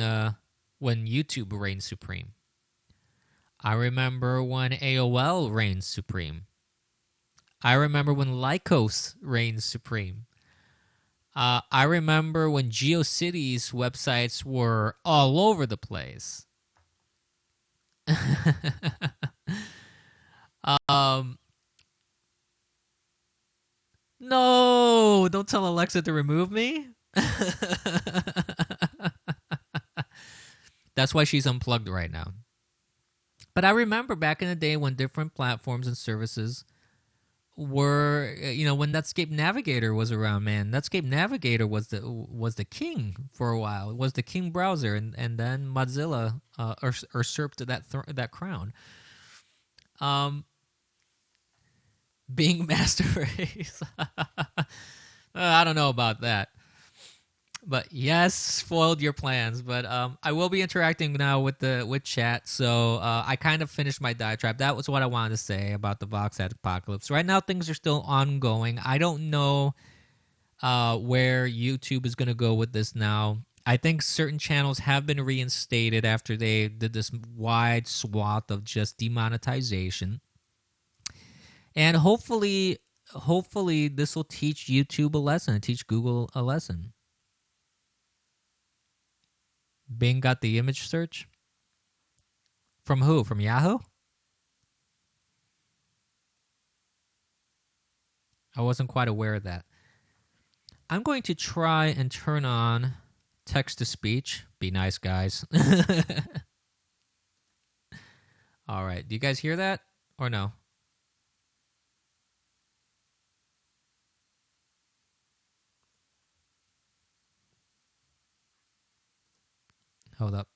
YouTube reigned supreme. I remember when AOL reigned supreme. I remember when Lycos reigned supreme. I remember when GeoCities websites were all over the place. No, don't tell Alexa to remove me. That's why she's unplugged right now. But I remember back in the day when different platforms and services were, when Netscape Navigator was around, man. Netscape Navigator was the king for a while. It was the king browser, and then Mozilla usurped that crown. Being master race. I don't know about that. But yes, spoiled your plans. But I will be interacting now with chat. So I kind of finished my diatribe. That was what I wanted to say about the Vox Adpocalypse. Right now, things are still ongoing. I don't know where YouTube is going to go with this now. I think certain channels have been reinstated after they did this wide swath of just demonetization. And hopefully this will teach YouTube a lesson, teach Google a lesson. Bing got the image search? From who? From Yahoo? I wasn't quite aware of that. I'm going to try and turn on text-to-speech. Be nice, guys. All right. Do you guys hear that or no? Hold up.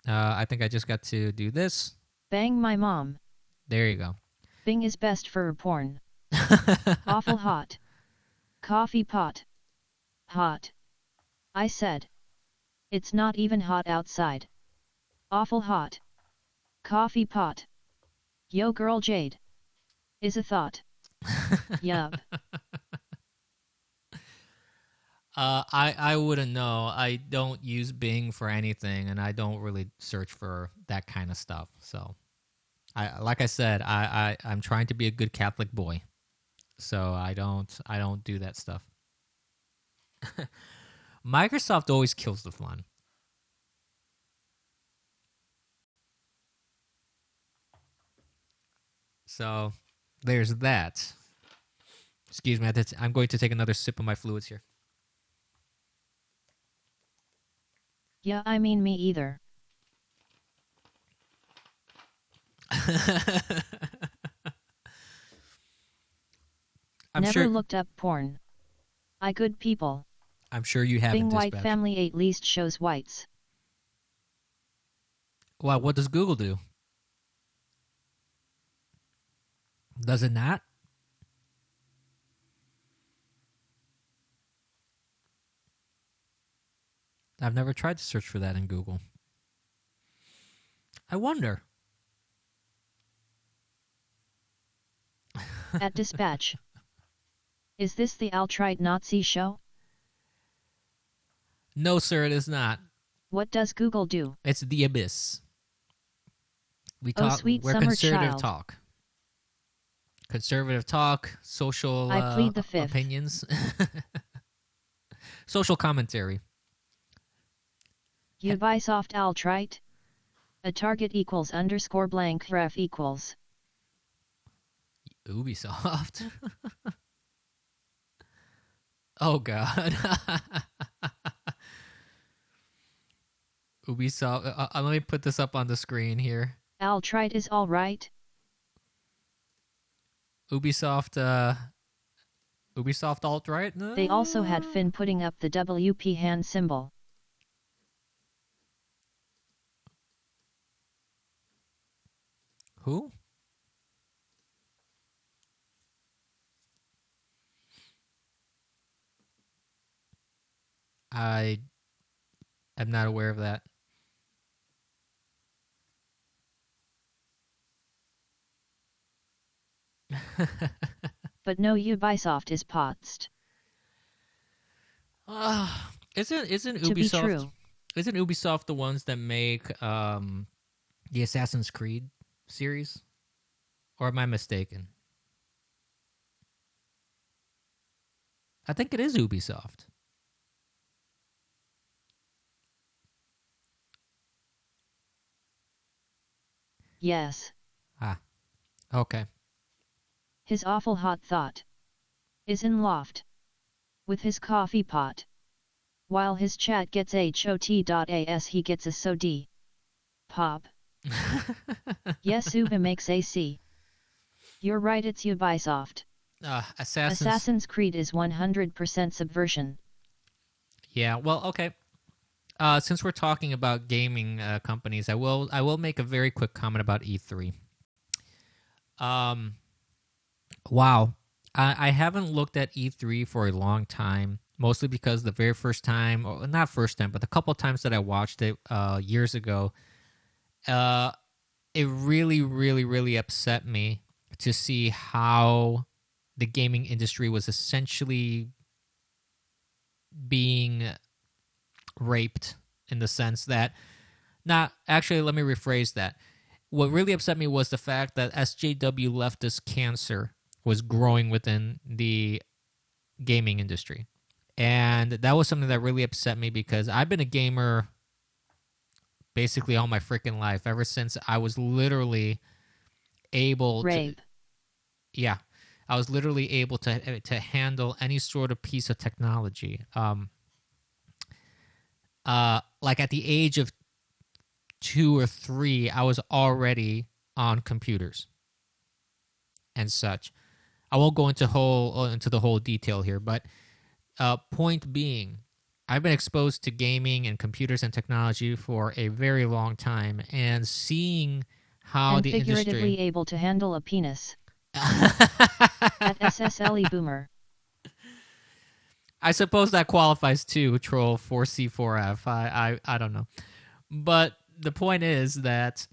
I think I just got to do this. Bang my mom. There you go. Bing is best for porn. Awful hot. Coffee pot. Hot. I said. It's not even hot outside. Awful hot. Coffee pot. Yo girl Jade. Is a thought. Yup. I wouldn't know. I don't use Bing for anything, and I don't really search for that kind of stuff. So, like I said, I'm trying to be a good Catholic boy, so I don't do that stuff. Microsoft always kills the fun. So, there's that. Excuse me, I'm going to take another sip of my fluids here. Yeah, I mean me either. Never looked up porn. I good people. I'm sure you haven't. Bing white family at least shows whites. Well, what does Google do? Does it not? I've never tried to search for that in Google. I wonder. At Dispatch. Is this the alt-right Nazi show? No, sir, it is not. What does Google do? It's the abyss. We Oh, talk. sweet We're summer conservative child. talk. Conservative talk. Social I plead the fifth. opinions. Social commentary. Ubisoft alt-right? A target equals underscore blank ref equals. Ubisoft. Oh God. Ubisoft. Let me put this up on the screen here. Alt-right is alright. Ubisoft. Ubisoft alt-right. No. They also had Finn putting up the WP hand symbol. Who? I am not aware of that. But no, Ubisoft is potzed. Isn't To be Ubisoft? true. Isn't Ubisoft the ones that make the Assassin's Creed series? Or am I mistaken? I think it is Ubisoft. Yes. Ah, okay. His awful hot thought is in loft with his coffee pot. While his chat gets hot.as, he gets a SOD. Pop. Yes, Ubi makes AC. You're right, it's Ubisoft. Assassin's Creed is 100% subversion. Yeah, well, okay. Since we're talking about gaming companies, I will make a very quick comment about E3. Wow, I haven't looked at E3 for a long time, mostly because the very first time, or not first time, but the couple times that I watched it years ago, it really, really, really upset me to see how the gaming industry was essentially being raped, in the sense that, let me rephrase that. What really upset me was the fact that SJW leftist cancer was growing within the gaming industry. And that was something that really upset me because I've been a gamer basically all my freaking life, ever since I was literally able Rape. to... Yeah. I was literally able to handle any sort of piece of technology. Like at the age of 2 or 3, I was already on computers and such. I won't go into the whole detail here, but point being, I've been exposed to gaming and computers and technology for a very long time, and seeing how and the figuratively industry... able to handle a penis. At SSLE Boomer. I suppose that qualifies too, Troll 4C4F. I don't know. But the point is that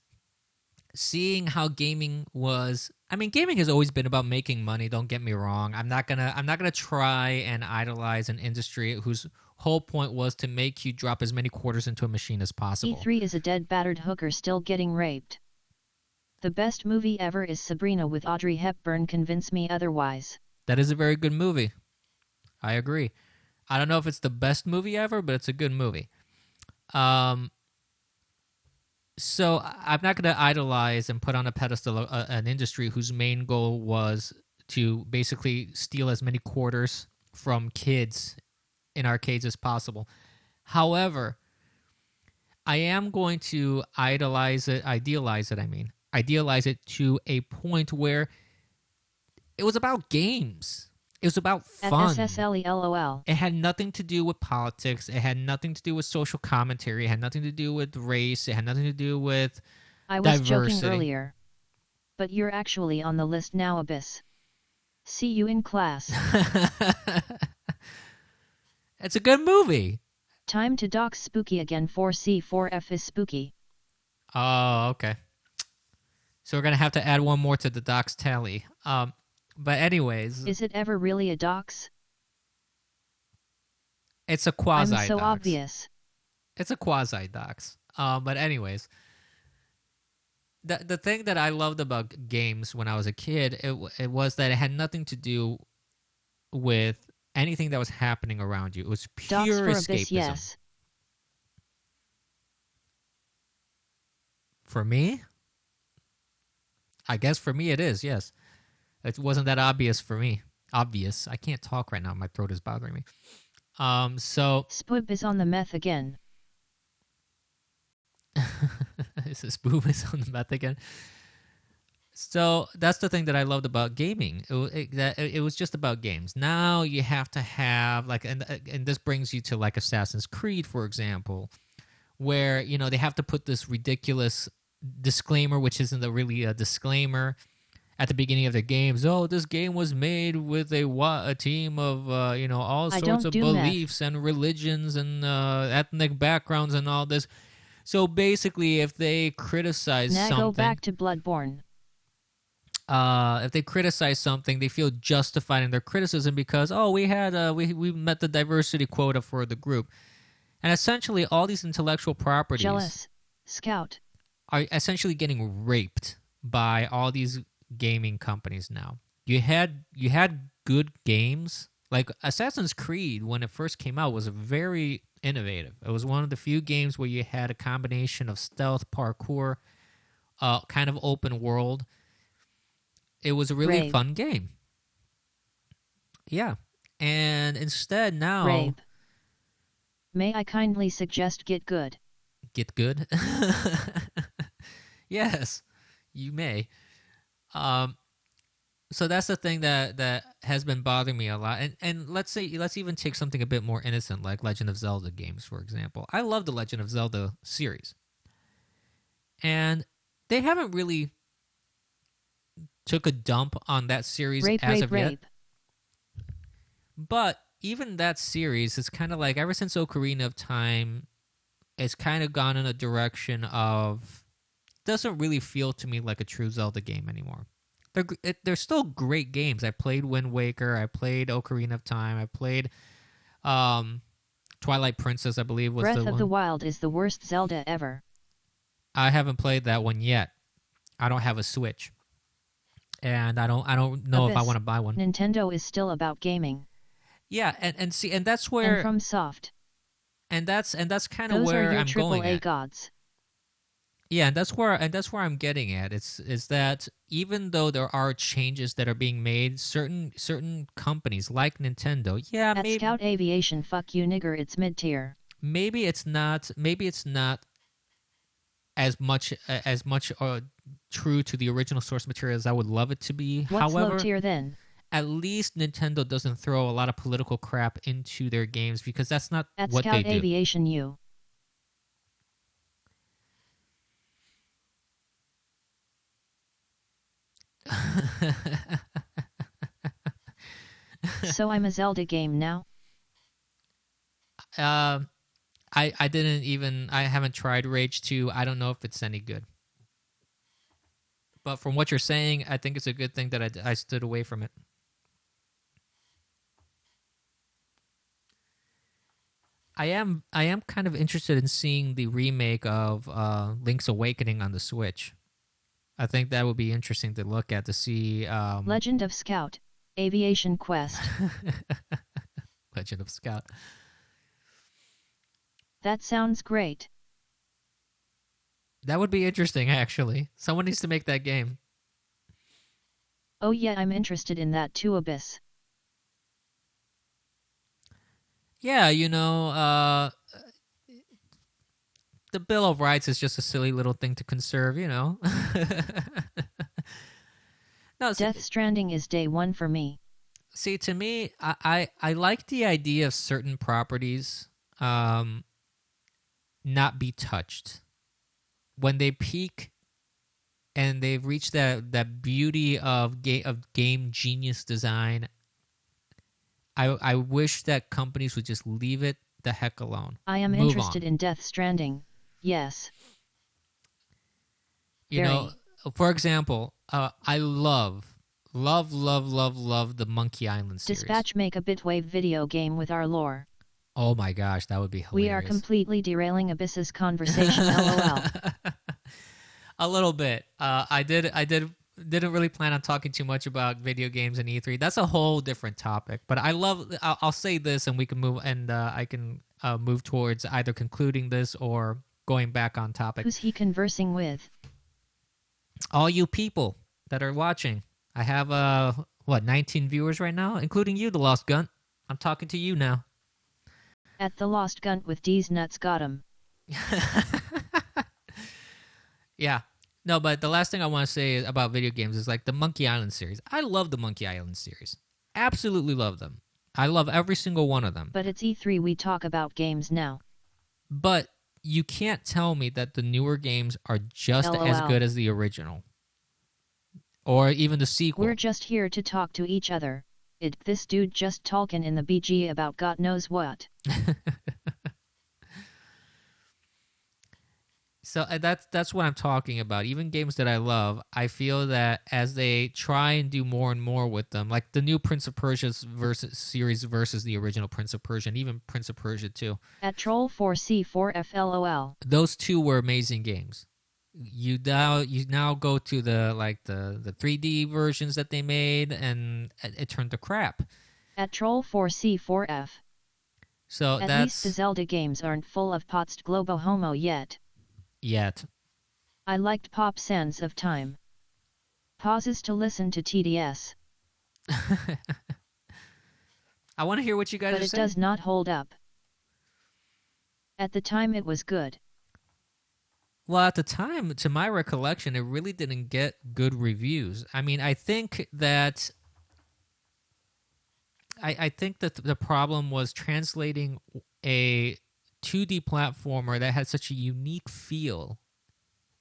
seeing how gaming was... I mean, gaming has always been about making money, don't get me wrong. I'm not gonna try and idolize an industry whose whole point was to make you drop as many quarters into a machine as possible. E3 is a dead battered hooker still getting raped. The best movie ever is Sabrina with Audrey Hepburn, convince me otherwise. That is a very good movie. I agree. I don't know if it's the best movie ever, but it's a good movie. So I'm not going to idolize and put on a pedestal an industry whose main goal was to basically steal as many quarters from kids in arcades as possible. However, I am going to idealize it to a point where it was about games. It was about fun. At SSLE LOL. It had nothing to do with politics. It had nothing to do with social commentary. It had nothing to do with race. It had nothing to do with I was diversity. joking earlier. But you're actually on the list now, Abyss. See you in class. It's a good movie. Time to dox spooky again. 4C4F is spooky. Oh, okay. So we're going to have to add one more to the docs tally. But anyways... Is it ever really a dox? It's a quasi-dox. I'm so obvious. It's a quasi-dox. But anyways... The thing that I loved about games when I was a kid, it was that it had nothing to do with anything that was happening around you. It was pure dox for escapism. Abyss, yes. For me? I guess for me it is, yes. It wasn't that obvious for me. Obvious. I can't talk right now. My throat is bothering me. So... Spoop is on the meth again. Is this Spoop is on the meth again? So that's the thing that I loved about gaming. It was just about games. Now you have to have, like, and this brings you to, like, Assassin's Creed, for example, where, you know, they have to put this ridiculous disclaimer, which isn't really a disclaimer, at the beginning of the games. Oh, this game was made with a team of all sorts of beliefs and religions and ethnic backgrounds and all this. So basically, if they criticize something, go back to Bloodborne. If they criticize something, they feel justified in their criticism because we met the diversity quota for the group, and essentially all these intellectual properties Jealous Scout are essentially getting raped by all these gaming companies now. You had good games like Assassin's Creed when it first came out was very innovative. It was one of the few games where you had a combination of stealth, parkour, kind of open world. It was a really fun game. Yeah. And instead now... Rape. May I kindly suggest Get Good? Get Good? Yes, you may. So that's the thing that has been bothering me a lot. And let's even take something a bit more innocent, like Legend of Zelda games, for example. I love the Legend of Zelda series. And they haven't really took a dump on that series as of yet. But even that series is kind of like, ever since Ocarina of Time, it's kind of gone in a direction of... doesn't really feel to me like a true Zelda game anymore. They're still great games. I played Wind Waker. I played Ocarina of Time. I played Twilight Princess, I believe, was Breath the one. Breath of the Wild is the worst Zelda ever. I haven't played that one yet. I don't have a Switch. and I don't know if I Abyss. want to buy one. Nintendo is still about gaming. Yeah, and see, and that's And where from Soft. that's kind of Those are where your I'm going AAA at. gods. Yeah, and that's where I'm getting at. Is that even though there are changes that are being made, certain companies like Nintendo, yeah, At maybe Scout Aviation, fuck you nigger, it's mid-tier. maybe it's not as much true to the original source material as I would love it to be. What's However, low tier then? at least Nintendo doesn't throw a lot of political crap into their games because that's not At what Scout they do. Aviation U. So I'm a Zelda game now? I haven't tried Rage 2. I don't know if it's any good. But from what you're saying, I think it's a good thing that I stood away from it. I am kind of interested in seeing the remake of Link's Awakening on the Switch. I think that would be interesting to look at to see. Legend of Scout. Aviation Quest. Legend of Scout. That sounds great. That would be interesting, actually. Someone needs to make that game. Oh yeah, I'm interested in that too, Abyss. Yeah, the Bill of Rights is just a silly little thing to conserve, No, Death Stranding is day one for me. see, to me, I like the idea of certain properties not be touched. When they peak and they've reached that beauty of game genius design, I wish that companies would just leave it the heck alone. I am Move interested on. in Death Stranding. Yes. For example, I love the Monkey Island series. Dispatch make a Bitwave video game with our lore. Oh my gosh, that would be hilarious. We are completely derailing Abyss's conversation, lol. A little bit. I didn't really plan on talking too much about video games and E3. That's a whole different topic. But I'll say this, and we can move, and I can move towards either concluding this or going back on topic. Who's he conversing with? All you people that are watching. I have 19 viewers right now, including you, the Lost Gun. I'm talking to you now. At the Lost Gun with D's nuts got him. Yeah. No, but the last thing I want to say about video games is like the Monkey Island series. I love the Monkey Island series. Absolutely love them. I love every single one of them. But it's E3 we talk about games now. But you can't tell me that the newer games are just LOL. as good as the original. Or even the sequel. We're just here to talk to each other. This dude just talking in the BG about God knows what. So that's what I'm talking about. Even games that I love, I feel that as they try and do more and more with them, like the new Prince of Persia series versus the original Prince of Persia, and even Prince of Persia 2. At Troll4C4FLOL. Those two were amazing games. You now go to the 3D versions that they made, and it turned to crap. At Troll4C4F. So At least the Zelda games aren't full of Potst Globo Homo yet. I liked Pop Sands of Time. Pauses to listen to TDS. I want to hear what you guys are saying. But it does not hold up. At the time it was good. Well, at the time, to my recollection, it really didn't get good reviews. I mean, I think that the problem was translating a 2D platformer that had such a unique feel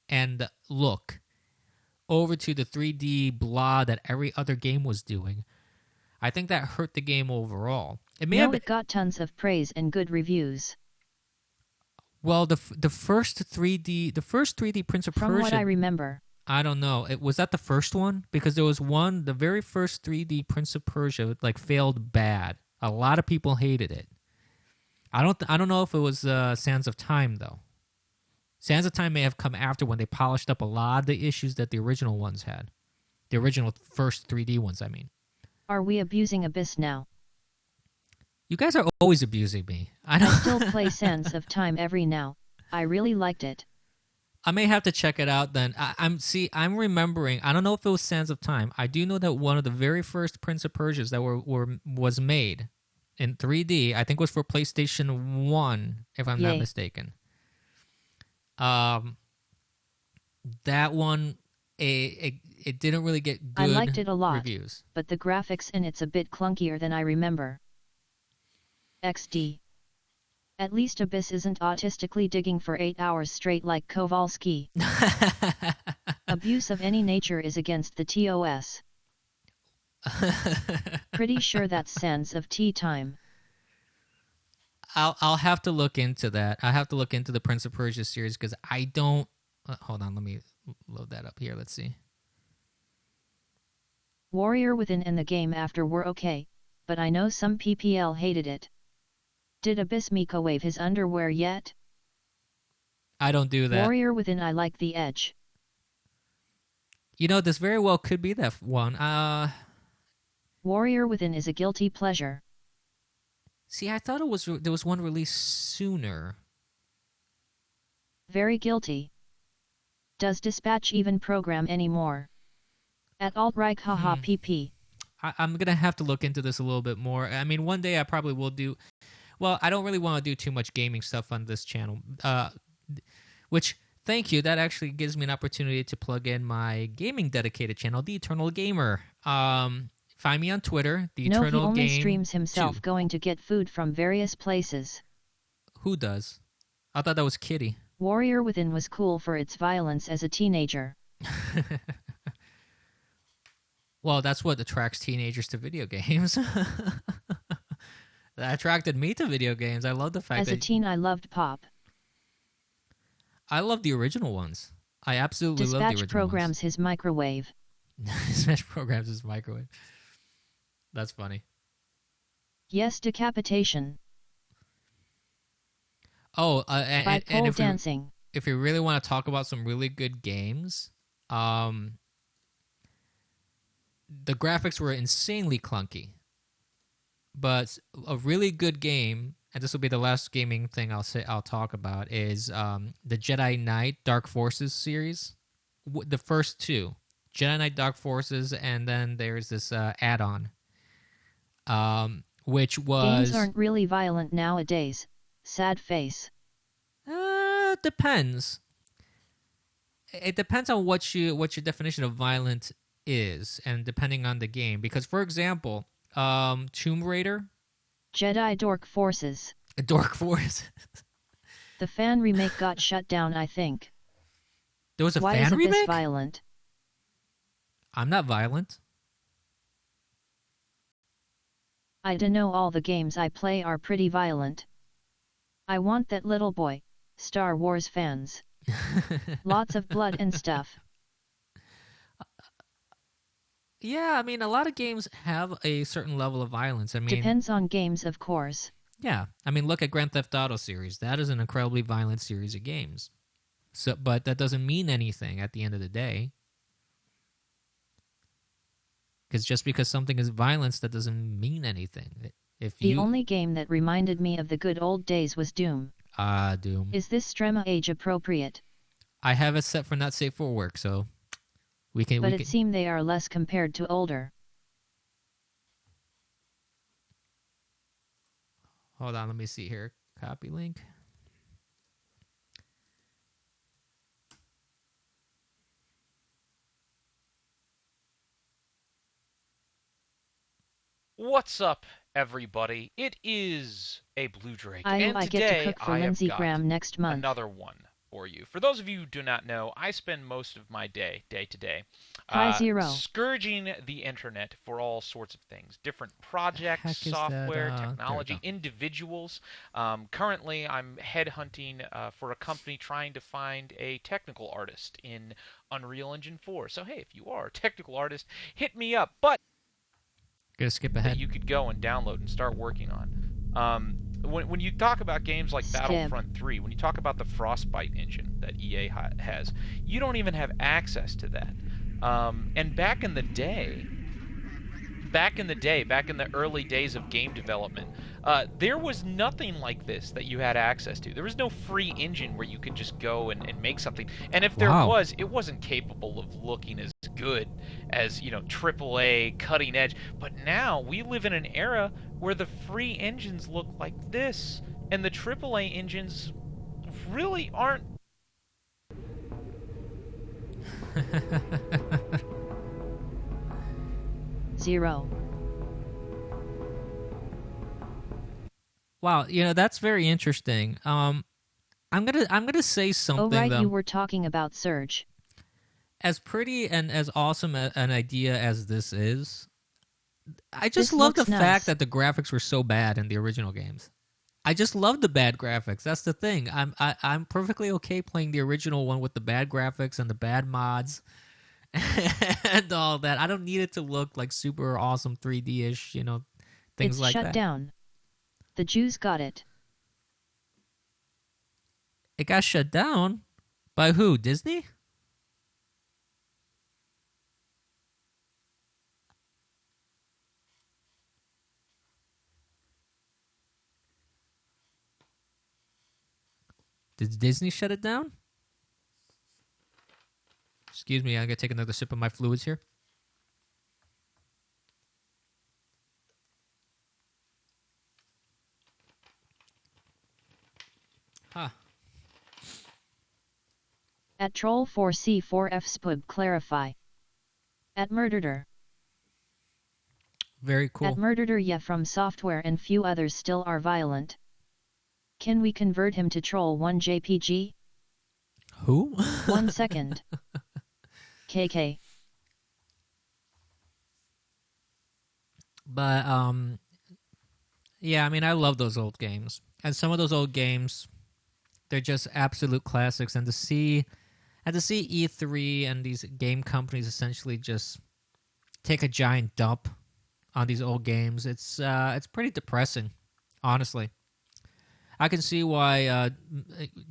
and look over to the 3D blah that every other game was doing. I think that hurt the game overall. It got tons of praise and good reviews. Well, the first 3D Prince of Persia. From what I remember. I don't know. Was that the first one? Because there was one, the very first 3D Prince of Persia, failed bad. A lot of people hated it. I don't know if it was Sands of Time though. Sands of Time may have come after when they polished up a lot of the issues that the original ones had. The original first 3D ones, I mean. Are we abusing Abyss now? You guys are always abusing me. I still play Sands of Time every now. I really liked it. I may have to check it out then. I'm remembering. I don't know if it was Sands of Time. I do know that one of the very first Prince of Persias that was made in 3D, I think was for PlayStation 1, if I'm not mistaken. That one, it didn't really get good I liked it a lot, reviews. But the graphics in it's a bit clunkier than I remember. XD. At least Abyss isn't autistically digging for 8 hours straight like Kowalski. Abuse of any nature is against the TOS. Pretty sure that's Sands of Tea Time. I'll have to look into that. I have to look into the Prince of Persia series because I don't. Hold on, let me load that up here. Let's see. Warrior Within and the game after were okay, but I know some PPL hated it. Did Abyss Miko wave his underwear yet? I don't do that. Warrior Within, I like the edge. You know, this very well could be that one. Warrior Within is a guilty pleasure. See, I thought there was one released sooner. Very guilty. Does Dispatch even program anymore? At Alt-Reich haha pp. I'm going to have to look into this a little bit more. I mean, one day I probably will do... Well, I don't really want to do too much gaming stuff on this channel. Which, thank you, that actually gives me an opportunity to plug in my gaming dedicated channel, The Eternal Gamer. Find me on Twitter, The Eternal Game. No, he only streams himself going to get food from various places. Who does? I thought that was Kitty. Warrior Within was cool for its violence as a teenager. Well, that's what attracts teenagers to video games. That attracted me to video games. I love the fact that... As a teen, I loved Pop. I love the original ones. I absolutely love the original ones. Dispatch programs his microwave. Dispatch programs his microwave. That's funny. Yes, decapitation. Oh, and if dancing. If you really want to talk about some really good games, the graphics were insanely clunky. But a really good game, and this will be the last gaming thing I'll talk about, is the Jedi Knight Dark Forces series. The first two, Jedi Knight Dark Forces, and then there's this add-on, which was... Games aren't really violent nowadays. Sad face. Depends. It depends on what your definition of violent is, and depending on the game. Because, for example... Tomb Raider? Jedi Dork Forces. Dork Forces. The fan remake got shut down, I think. There was a Why fan is remake? Abyss violent? I'm not violent. I dunno, all the games I play are pretty violent. I want that little boy, Star Wars fans. Lots of blood and stuff. Yeah, I mean, a lot of games have a certain level of violence. I mean, depends on games, of course. Yeah, I mean, look at Grand Theft Auto series. That is an incredibly violent series of games. So, but that doesn't mean anything at the end of the day. Because just because something is violence, that doesn't mean anything. The only game that reminded me of the good old days was Doom. Doom. Is this Strema age appropriate? I have it set for not safe for work, so... But it seems they are less compared to older. Hold on, let me see here. Copy link. What's up, everybody? It is a Blue Drake, and I today get to cook for I have Lindsey got Graham next month. Another one for you. For those of you who do not know, I spend most of my day to day, scourging the internet for all sorts of things, different projects, software, technology, individuals. Currently, I'm headhunting for a company trying to find a technical artist in Unreal Engine 4. So hey, if you are a technical artist, hit me up. But gonna skip ahead. That you could go and download and start working on. When you talk about games like Battlefront 3, when you talk about the Frostbite engine that EA has, you don't even have access to that. And back in the early days of game development, there was nothing like this that you had access to. There was no free engine where you could just go and make something. And if there was, it wasn't capable of looking as good as, AAA cutting edge. But now we live in an era where the free engines look like this, and the AAA engines really aren't. Zero. Wow, that's very interesting. I'm gonna say something. Oh right, though. You were talking about Surge. As pretty and as awesome an idea as this is, I just love the fact that the graphics were so bad in the original games. I just love the bad graphics. That's the thing. I'm perfectly okay playing the original one with the bad graphics and the bad mods and all that. I don't need it to look like super awesome 3D-ish, things like that. It's shut down. The Jews got it. It got shut down? By who? Disney? Did Disney shut it down? Excuse me, I gotta take another sip of my fluids here. Huh. At Troll4C4F Spub clarify. At Murderer. Very cool. At Murderer, yeah, from software and few others still are violent. Can we convert him to Troll 1 JPG? Who? 1 second. KK. But yeah, I mean, I love those old games, and some of those old games, they're just absolute classics. And to see E3 and these game companies essentially just take a giant dump on these old games, it's pretty depressing, honestly. I can see why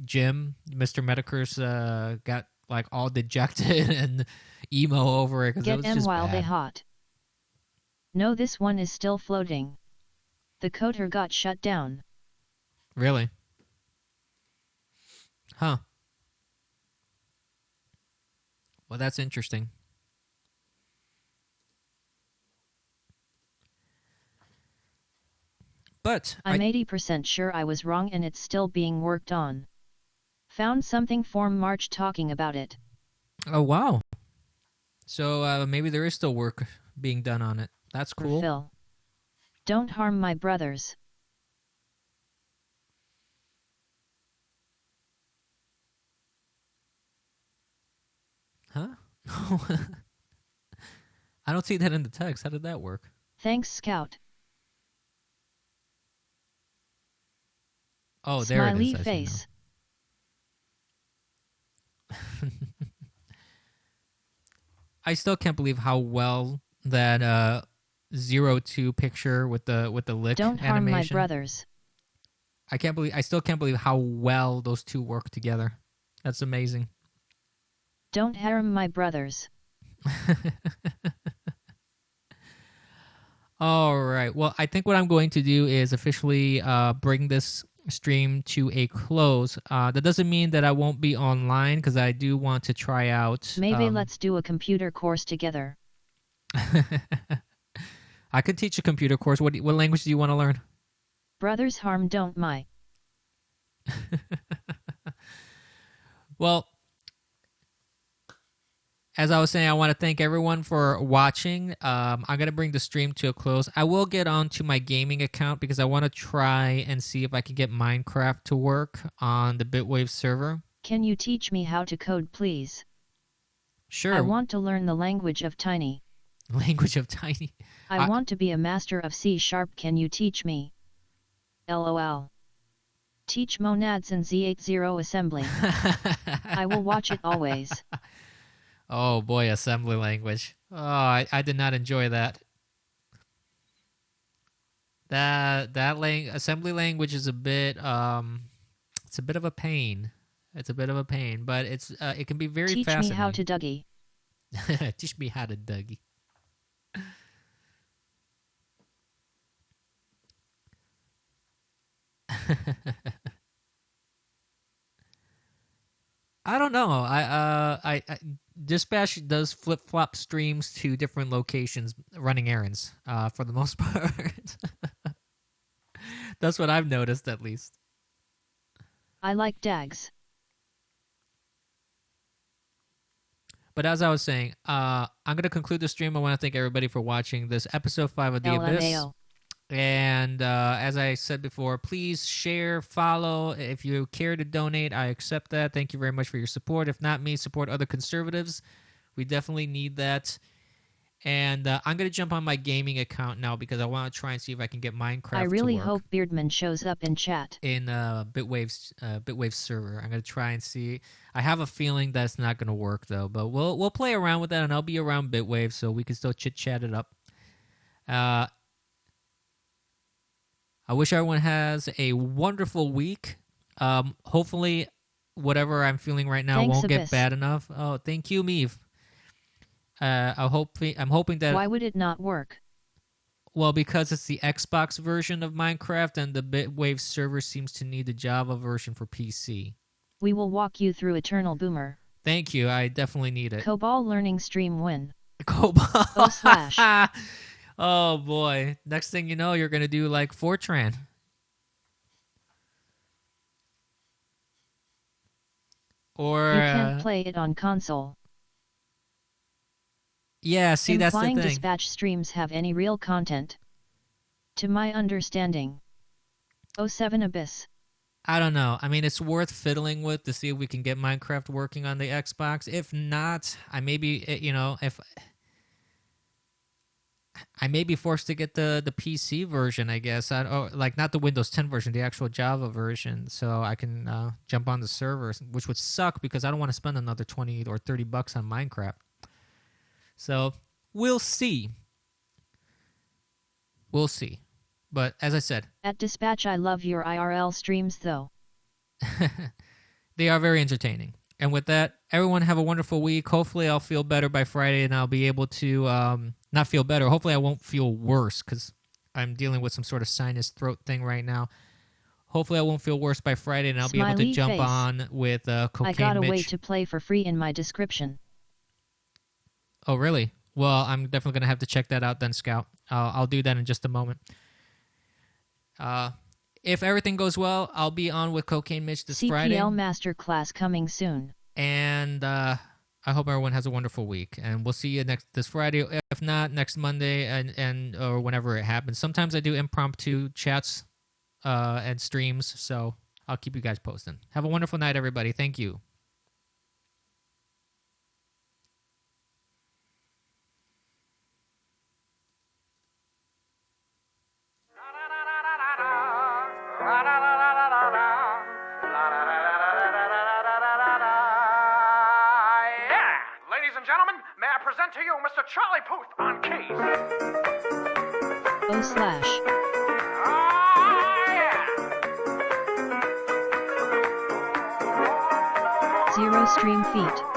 Jim, Mr. Medicurse, got like all dejected and emo over it because it was Get just while bad. they hot. No, this one is still floating. The coder got shut down. Really? Huh. Well, that's interesting. But I'm 80% sure I was wrong and it's still being worked on. Found something from March talking about it. Oh, wow. So maybe there is still work being done on it. That's cool. Phil. Don't harm my brothers. Huh? I don't see that in the text. How did that work? Thanks, Scout. Oh, there Smiley it is. face. I still can't believe how well that 02 picture with the lick Don't animation. harm my brothers. I still can't believe how well those two work together. That's amazing. Don't harm my brothers. All right. Well, I think what I'm going to do is officially bring this stream to a close. That doesn't mean that I won't be online because I do want to try out. Maybe let's do a computer course together. I could teach a computer course. What language do you want to learn? Brothers harm don't my. Well, as I was saying, I want to thank everyone for watching. I'm going to bring the stream to a close. I will get onto my gaming account because I want to try and see if I can get Minecraft to work on the Bitwave server. Can you teach me how to code, please? Sure. I want to learn the language of Tiny. Language of Tiny. I want to be a master of C#. Can you teach me? LOL. Teach monads in Z80 assembly. I will watch it always. Oh boy, assembly language. Oh, I did not enjoy that. Assembly language is a bit it's a bit of a pain. It's a bit of a pain, but it can be very fascinating. Teach me how to Dougie. Teach me how to Dougie. I don't know. I Dispatch does flip-flop streams to different locations running errands, for the most part. That's what I've noticed, at least. I like Dags. But as I was saying, I'm going to conclude the stream. I want to thank everybody for watching this episode 5 of The Abyss. And as I said before, please share, follow. If you care to donate, I accept that. Thank you very much for your support. If not me, support other conservatives. We definitely need that. And I'm going to jump on my gaming account now because I want to try and see if I can get Minecraft I really to work hope Beardman shows up in chat. in Bitwave's server. I'm going to try and see. I have a feeling that's not going to work, though. But we'll play around with that, and I'll be around Bitwave so we can still chit-chat it up. I wish everyone has a wonderful week. Hopefully, whatever I'm feeling right now won't get bad enough. Oh, thank you, Meave. I'm hoping that... Why would it not work? Well, because it's the Xbox version of Minecraft, and the Bitwave server seems to need the Java version for PC. We will walk you through Eternal Boomer. Thank you. I definitely need it. Cobol learning stream win. Cobol. Oh, boy. Next thing you know, you're going to do, like, Fortran. Or... You can't play it on console. Yeah, see, that's the thing. Implying Dispatch streams have any real content. To my understanding. 07 Abyss. I don't know. I mean, it's worth fiddling with to see if we can get Minecraft working on the Xbox. If not, I may be, if... I may be forced to get the PC version, I guess. Like, not the Windows 10 version, the actual Java version, so I can jump on the server, which would suck because I don't want to spend another $20 or $30 on Minecraft. So, we'll see. We'll see. But, as I said... At Dispatch, I love your IRL streams, though. They are very entertaining. And with that, everyone have a wonderful week. Hopefully I'll feel better by Friday and I'll be able to... not feel better. Hopefully I won't feel worse because I'm dealing with some sort of sinus throat thing right now. Hopefully I won't feel worse by Friday and I'll be able to jump on with Cocaine Mitch. I got a way to play for free in my description. Oh, really? Well, I'm definitely going to have to check that out then, Scout. I'll do that in just a moment. If everything goes well, I'll be on with Cocaine Mitch this Friday. CPL Masterclass coming soon. And I hope everyone has a wonderful week. And we'll see you this Friday. If not, next Monday and or whenever it happens. Sometimes I do impromptu chats and streams, so I'll keep you guys posted. Have a wonderful night, everybody. Thank you. To you, Mr. Charlie Puth on keys. /0 stream feet.